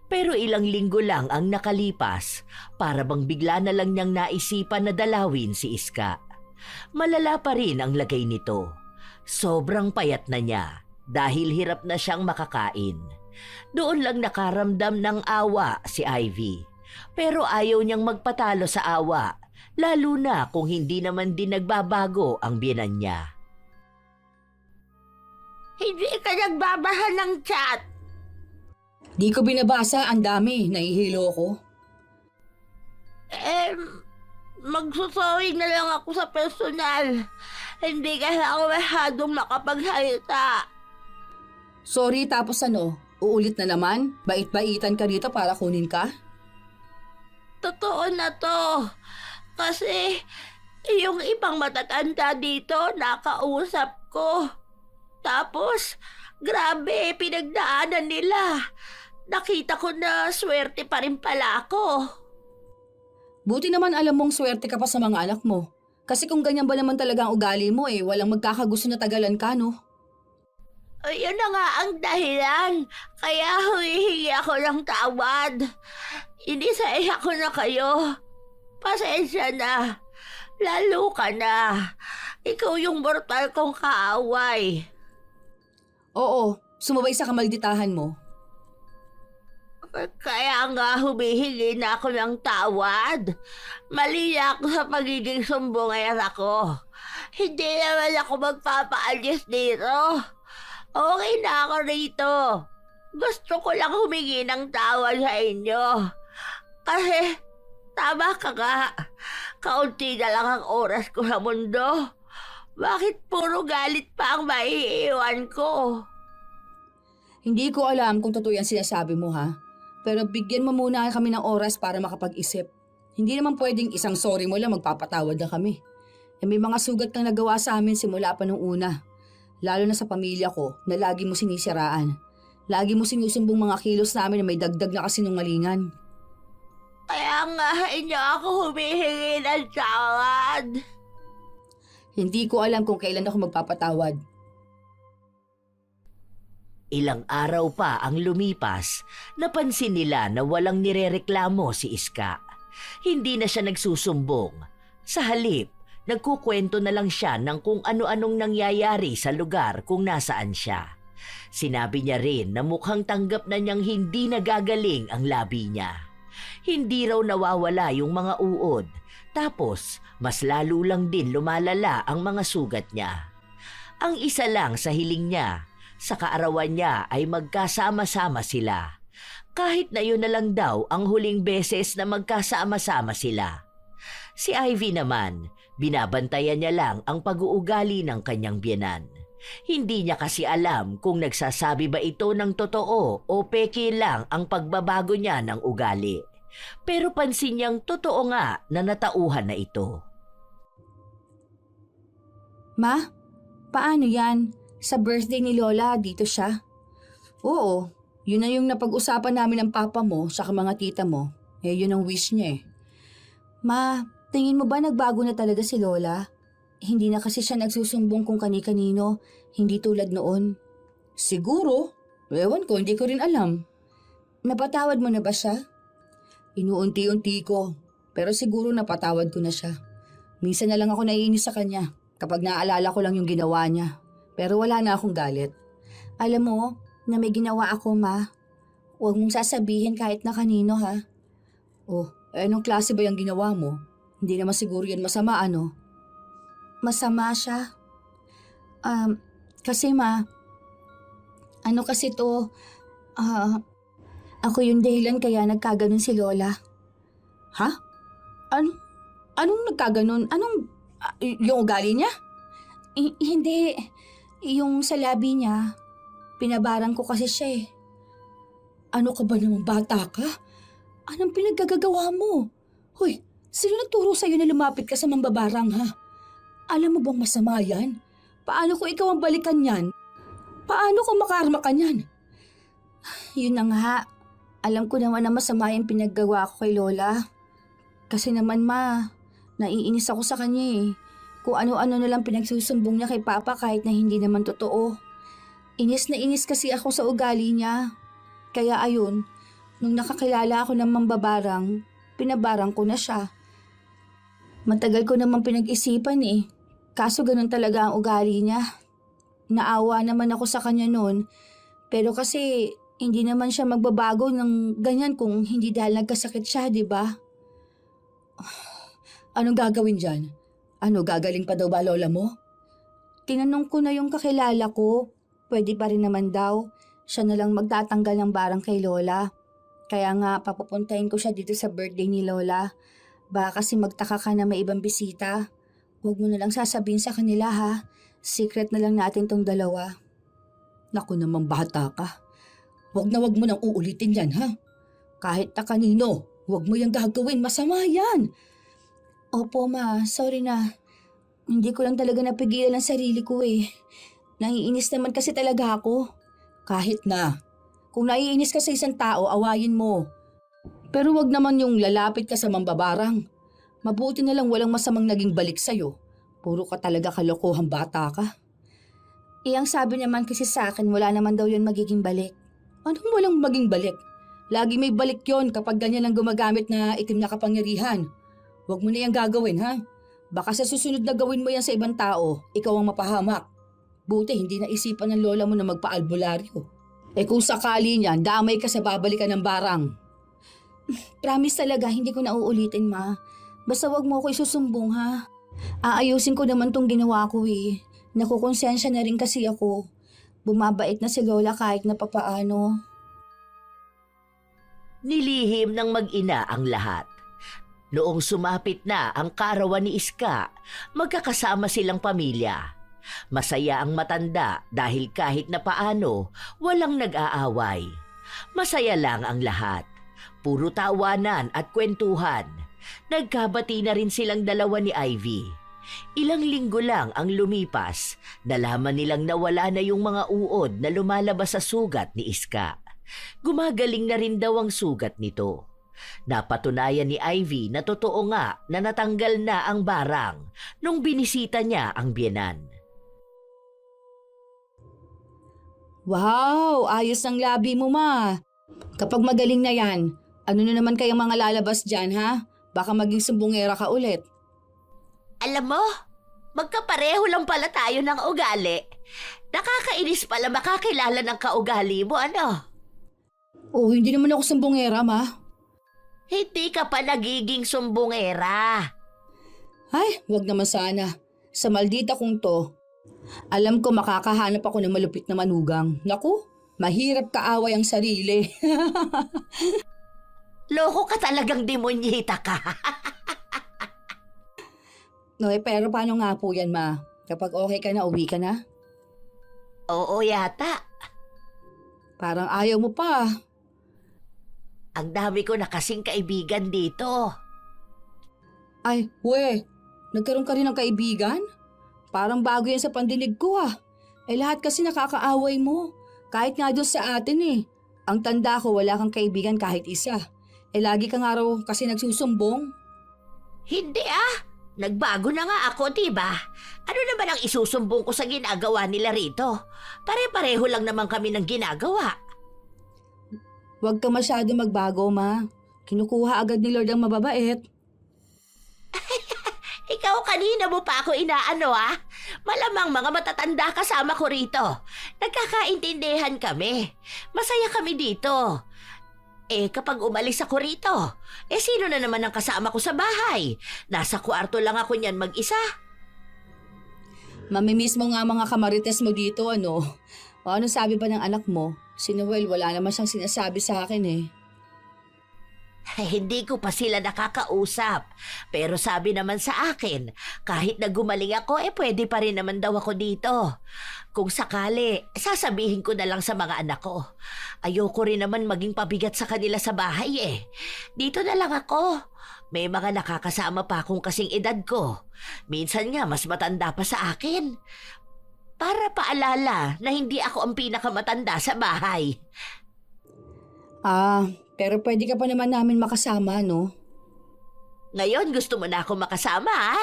Pero ilang linggo lang ang nakalipas para bang bigla na lang niyang naisipan na dalawin si Iska. Malala pa rin ang lagay nito. Sobrang payat na niya dahil hirap na siyang makakain. Doon lang nakaramdam ng awa si Ivy. Pero ayaw niyang magpatalo sa awa, lalo na kung hindi naman din nagbabago ang biyenan niya. Hindi ka nagbabasa ng chat. Di ko binabasa, ang dami. Nahihilo ko. Magsusorry na lang ako sa personal. Hindi kasi ako masyadong makapagsalita. Sorry tapos ano? Uulit na naman? Bait-baitan ka dito para kunin ka? Totoo na to. Kasi yung ibang matatanda dito nakausap ko. Tapos, grabe, pinagdaanan nila. Nakita ko na swerte pa rin pala ako. Buti naman alam mong swerte ka pa sa mga anak mo. Kasi kung ganyan ba naman talaga ang ugali mo eh, walang magkakagusto na tagalan ka, no? Ayun na nga ang dahilan. Kaya humihingi ako ng tawad. Inisaya ko na kayo. Pasensya na. Lalo ka na. Ikaw yung mortal kong kaaway. Oo, sumabay sa kamalditahan mo. Kaya nga humihingi na ako ng tawad. Mali na ako sa pagiging sumbongera ko. Hindi naman ako magpapaalis dito. Okay na ako rito. Gusto ko lang humingi ng tawad sa inyo. Kasi tama ka nga. Kaunti na lang ang oras ko sa mundo. Bakit puro galit pa ang maiiwan ko? Hindi ko alam kung totoo yan sinasabi mo ha. Pero bigyan mo muna kami ng oras para makapag-isip. Hindi naman pwedeng isang sorry mo lang magpapatawad na kami. Eh may mga sugat kang nagawa sa amin simula pa nung una. Lalo na sa pamilya ko na lagi mo sinisiraan. Lagi mo sinusumbong mga kilos namin na may dagdag na kasinungalingan. Kaya nga inyo ako humihingi ng tawad. Hindi ko alam kung kailan ako magpapatawad. Ilang araw pa ang lumipas, napansin nila na walang nirereklamo si Iska. Hindi na siya nagsusumbong. Sa halip, Nagkukwento na lang siya ng kung ano-anong nangyayari sa lugar kung nasaan siya. Sinabi niya rin na mukhang tanggap na niyang hindi nagagaling ang labi niya. Hindi raw nawawala yung mga uod, tapos mas lalo lang din lumalala ang mga sugat niya. Ang isa lang sa hiling niya, sa kaarawan niya ay magkasama-sama sila. Kahit na yun na lang daw ang huling beses na magkasama-sama sila. Si Ivy naman, binabantayan niya lang ang pag-uugali ng kanyang biyenan. Hindi niya kasi alam kung nagsasabi ba ito ng totoo o peke lang ang pagbabago niya ng ugali. Pero pansin niyang totoo nga na natauhan na ito. Ma, paano yan? Sa birthday ni Lola, dito siya? Oo, yun na yung napag-usapan namin ng papa mo sa mga tita mo. Yun ang wish niya eh. Ma, tingin mo ba nagbago na talaga si Lola? Hindi na kasi siya nagsusumbong kung kani-kanino, hindi tulad noon. Siguro. Ewan ko, hindi ko rin alam. Napatawad mo na ba siya? Inuunti-unti ko, pero siguro napatawad ko na siya. Minsan na lang ako naiinis sa kanya kapag naaalala ko lang yung ginawa niya. Pero wala na akong galit. Alam mo na may ginawa ako, Ma. Huwag mong sasabihin kahit na kanino, ha? Oh, anong klase ba yung ginawa mo? Hindi naman siguro yan masama, ano? Masama siya. Kasi Ma, ano kasi to, ako yung dahilan kaya nagkaganon si Lola. Ha? Anong nagkaganon? Yung ugali niya? Hindi, yung sa labi niya, pinabaran ko kasi siya eh. Ano ka ba naman, bata ka? Anong pinaggagawa mo? Hoy, sino nagturo sa'yo na lumapit ka sa mambabarang, ha? Alam mo bang masama yan? Paano kung ikaw ang balikan yan? Paano kung makarma ka niyan? Yun na nga. Alam ko naman na masama yung pinaggawa ko kay Lola. Kasi naman, Ma, naiinis ako sa kanya eh. Kung ano-ano na lang pinagsusumbong niya kay Papa kahit na hindi naman totoo. Inis na inis kasi ako sa ugali niya. Kaya ayun, nung nakakilala ako ng mambabarang, pinabarang ko na siya. Matagal ko naman pinag-isipan eh. Kaso ganun talaga ang ugali niya. Naawa naman ako sa kanya noon. Pero kasi hindi naman siya magbabago ng ganyan kung hindi dahil nagkasakit siya, di ba? Anong gagawin dyan? Ano, gagaling pa daw ba lola mo? Tinanong ko na yung kakilala ko. Pwede pa rin naman daw. Siya na lang magtatanggal ng barang kay Lola. Kaya nga papupuntahin ko siya dito sa birthday ni Lola. Baka kasi magtaka ka na may ibang bisita. Huwag mo na lang sasabihin sa kanila ha. Secret na lang natin tong dalawa. Naku naman bata ka. Huwag mo nang uulitin yan ha. Kahit na kanino, huwag mo yung gagawin. Masama yan. Opo ma, sorry na. Hindi ko lang talaga napigilan ang sarili ko eh. Naiinis naman kasi talaga ako. Kahit na. Kung naiinis ka sa isang tao, awayin mo. Pero wag naman yung lalapit ka sa mambabarang. Mabuti na lang walang masamang naging balik sa'yo. Puro ka talaga kalokohang bata ka. Ang sabi naman kasi sa akin, wala naman daw yun magiging balik. Anong walang maging balik? Lagi may balik yon kapag ganyan lang gumagamit na itim na kapangyarihan. Huwag mo na yan gagawin ha. Baka sa susunod na gawin mo yan sa ibang tao, ikaw ang mapahamak. Buti hindi naisipan ng lola mo na magpa-albularyo. Kung sakali niyan, damay ka sa babalikan ng barang. Promise talaga, hindi ko na uulitin ma. Basta wag mo ako isusumbong ha. Aayusin ko naman tong ginawa ko eh. Nakukonsensya na rin kasi ako. Bumabait na si Lola kahit na papaano. Nilihim ng mag-ina ang lahat. Noong sumapit na ang kaarawan ni Iska, magkakasama silang pamilya. Masaya ang matanda dahil kahit na paano, walang nag-aaway. Masaya lang ang lahat. Puro tawanan at kwentuhan. Nagkabati na rin silang dalawa ni Ivy. Ilang linggo lang ang lumipas, nalaman nilang nawala na yung mga uod na lumalabas sa sugat ni Iska. Gumagaling na rin daw ang sugat nito. Napatunayan ni Ivy na totoo nga na natanggal na ang barang nung binisita niya ang biyenan. Wow, ayos ang labi mo ma. Kapag magaling na yan, ano na naman kayang mga lalabas dyan ha? Baka maging sumbongera ka ulit. Alam mo, magkapareho lang pala tayo ng ugali. Nakakainis pala makakilala ng kaugali mo, ano? Oh, hindi naman ako sumbongera, ma. Hindi ka pa nagiging sumbongera. Ay, wag naman sana. Sa maldita kong to, alam ko makakahanap ako ng malupit na manugang. Naku, mahirap kaaway ang sarili. Loko ka talagang demonyita ka. No, pero paano nga po yan, ma? Kapag okay ka na, uwi ka na? Oo yata. Parang ayaw mo pa. Ang dami ko na kasing kaibigan dito. Ay, nagkaroon ka rin ng kaibigan? Parang bago yan sa pandinig ko ah. Eh lahat kasi nakakaaway mo. Kahit nga doon sa atin eh. Ang tanda ko wala kang kaibigan kahit isa. Eh lagi ka nga raw kasi nagsusumbong. Hindi ah. Nagbago na nga ako, diba? Ano naman ang isusumbong ko sa ginagawa nila rito? Pare-pareho lang naman kami ng ginagawa. Huwag ka masyado magbago, ma. Kinukuha agad ni Lord ang mababait. Ikaw kanina mo pa ako inaano ah. Malamang mga matatanda kasama ko rito. Nagkakaintindihan kami. Masaya kami dito. Eh kapag umalis ako rito, sino na naman ang kasama ko sa bahay? Nasa kwarto lang ako niyan mag-isa. Mamimiss mo nga mga kamarites mo dito, ano? O ano sabi ba ng anak mo? Si Noel, wala naman siyang sinasabi sa akin eh. Hindi ko pa sila nakakausap. Pero sabi naman sa akin, kahit na gumaling ako, pwede pa rin naman daw ako dito. Kung sakali, sasabihin ko na lang sa mga anak ko. Ayoko rin naman maging pabigat sa kanila sa bahay eh. Dito na lang ako. May mga nakakasama pa akong kasing edad ko. Minsan nga mas matanda pa sa akin. Para paalala na hindi ako ang pinakamatanda sa bahay. Pero pwede ka pa naman namin makasama, no? Ngayon gusto mo na ako makasama, ha?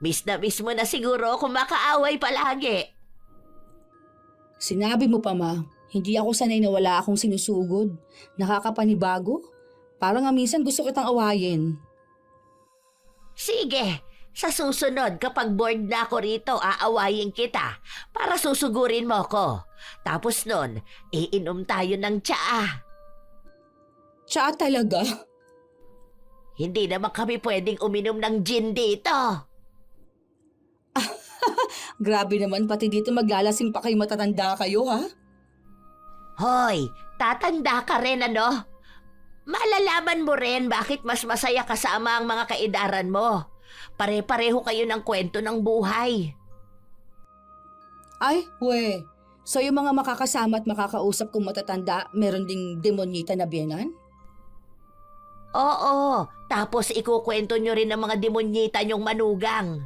Miss mo na siguro kung makaaway palagi. Sinabi mo pa, ma. Hindi ako sanay na wala akong sinusugod. Nakakapanibago. Parang nga minsan gusto kitang awayin. Sige, sa susunod kapag bored na ako rito, aawayin kita para susugurin mo ko. Tapos nun, iinom tayo ng tsaa. Tsaa talaga? Hindi naman kami pwedeng uminom ng gin dito. Grabe naman, pati dito maglalasing pa kayo matatanda kayo, ha? Hoy, tatanda ka rin ano? Malalaman mo rin bakit mas masaya kasama ang mga kaedaran mo. Pare-pareho kayo ng kwento ng buhay. Ay, so yung mga makakasama at makakausap kong matatanda, meron ding demonyita na biyenan? Oo, tapos ikukwento nyo rin ng mga demonyita nyong manugang.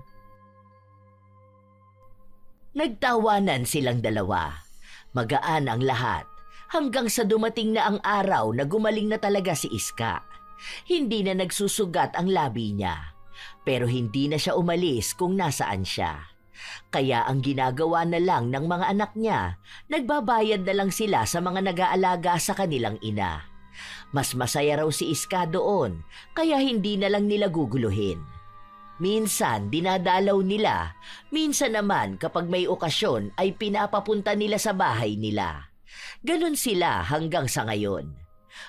Nagtawanan silang dalawa. Magaan ang lahat hanggang sa dumating na ang araw na gumaling na talaga si Iska. Hindi na nagsusugat ang labi niya, pero hindi na siya umalis kung nasaan siya. Kaya ang ginagawa na lang ng mga anak niya, nagbabayad na lang sila sa mga nag-aalaga sa kanilang ina. Mas masaya raw si Iska doon, kaya hindi na lang nila guguluhin. Minsan dinadalaw nila, minsan naman kapag may okasyon ay pinapapunta nila sa bahay nila. Ganon sila hanggang sa ngayon.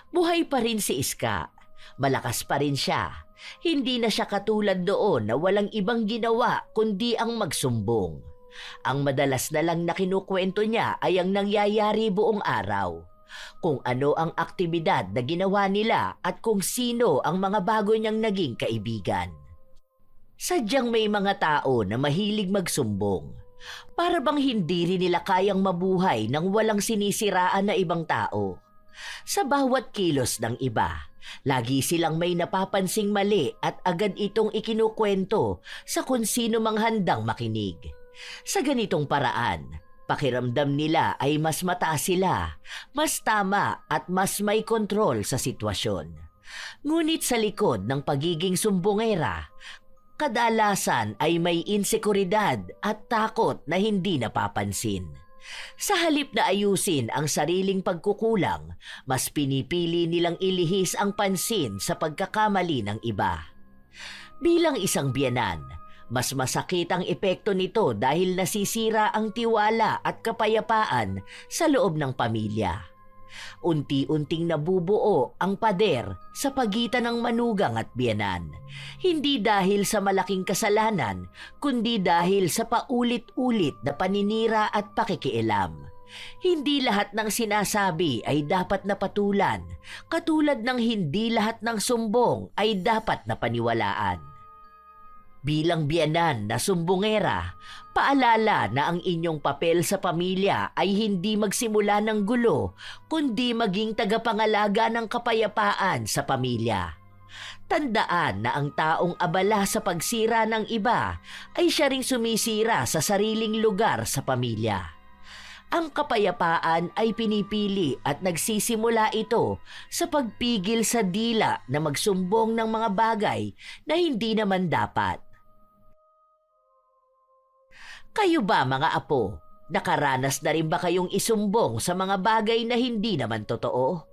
Buhay pa rin si Iska, malakas pa rin siya. Hindi na siya katulad doon na walang ibang ginawa kundi ang magsumbong. Ang madalas na lang na kinukwento niya ay ang nangyayari buong araw. Kung ano ang aktibidad na ginawa nila at kung sino ang mga bago niyang naging kaibigan. Sadyang may mga tao na mahilig magsumbong. Para bang hindi rin nila kayang mabuhay nang walang sinisiraan na ibang tao. Sa bawat kilos ng iba, lagi silang may napapansing mali at agad itong ikinukwento sa kung sino mang handang makinig. Sa ganitong paraan, pakiramdam nila ay mas mataas sila, mas tama at mas may kontrol sa sitwasyon. Ngunit sa likod ng pagiging sumbongera, kadalasan ay may insekuridad at takot na hindi napapansin. Sa halip na ayusin ang sariling pagkukulang, mas pinipili nilang ilihis ang pansin sa pagkakamali ng iba. Bilang isang biyenan, mas masakit ang epekto nito dahil nasisira ang tiwala at kapayapaan sa loob ng pamilya. Unti-unting nabubuo ang pader sa pagitan ng manugang at biyenan. Hindi dahil sa malaking kasalanan, kundi dahil sa paulit-ulit na paninira at pakikialam. Hindi lahat ng sinasabi ay dapat napatulan, katulad ng hindi lahat ng sumbong ay dapat na paniwalaan. Bilang biyenan na sumbongera, paalala na ang inyong papel sa pamilya ay hindi magsimula ng gulo, kundi maging tagapangalaga ng kapayapaan sa pamilya. Tandaan na ang taong abala sa pagsira ng iba ay siya ring sumisira sa sariling lugar sa pamilya. Ang kapayapaan ay pinipili at nagsisimula ito sa pagpigil sa dila na magsumbong ng mga bagay na hindi naman dapat. Kayo ba mga apo, nakaranas na rin ba kayong isumbong sa mga bagay na hindi naman totoo?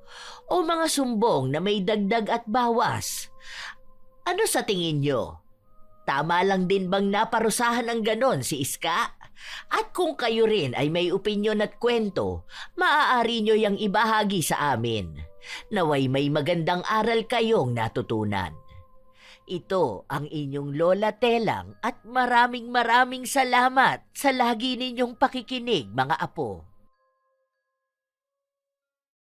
O mga sumbong na may dagdag at bawas? Ano sa tingin nyo? Tama lang din bang naparusahan ng ganon si Iska? At kung kayo rin ay may opinyon at kwento, maaari nyo yang ibahagi sa amin. Naway may magandang aral kayong natutunan. Ito ang inyong Lola Telang at maraming salamat sa lagi ninyong pakikinig mga apo.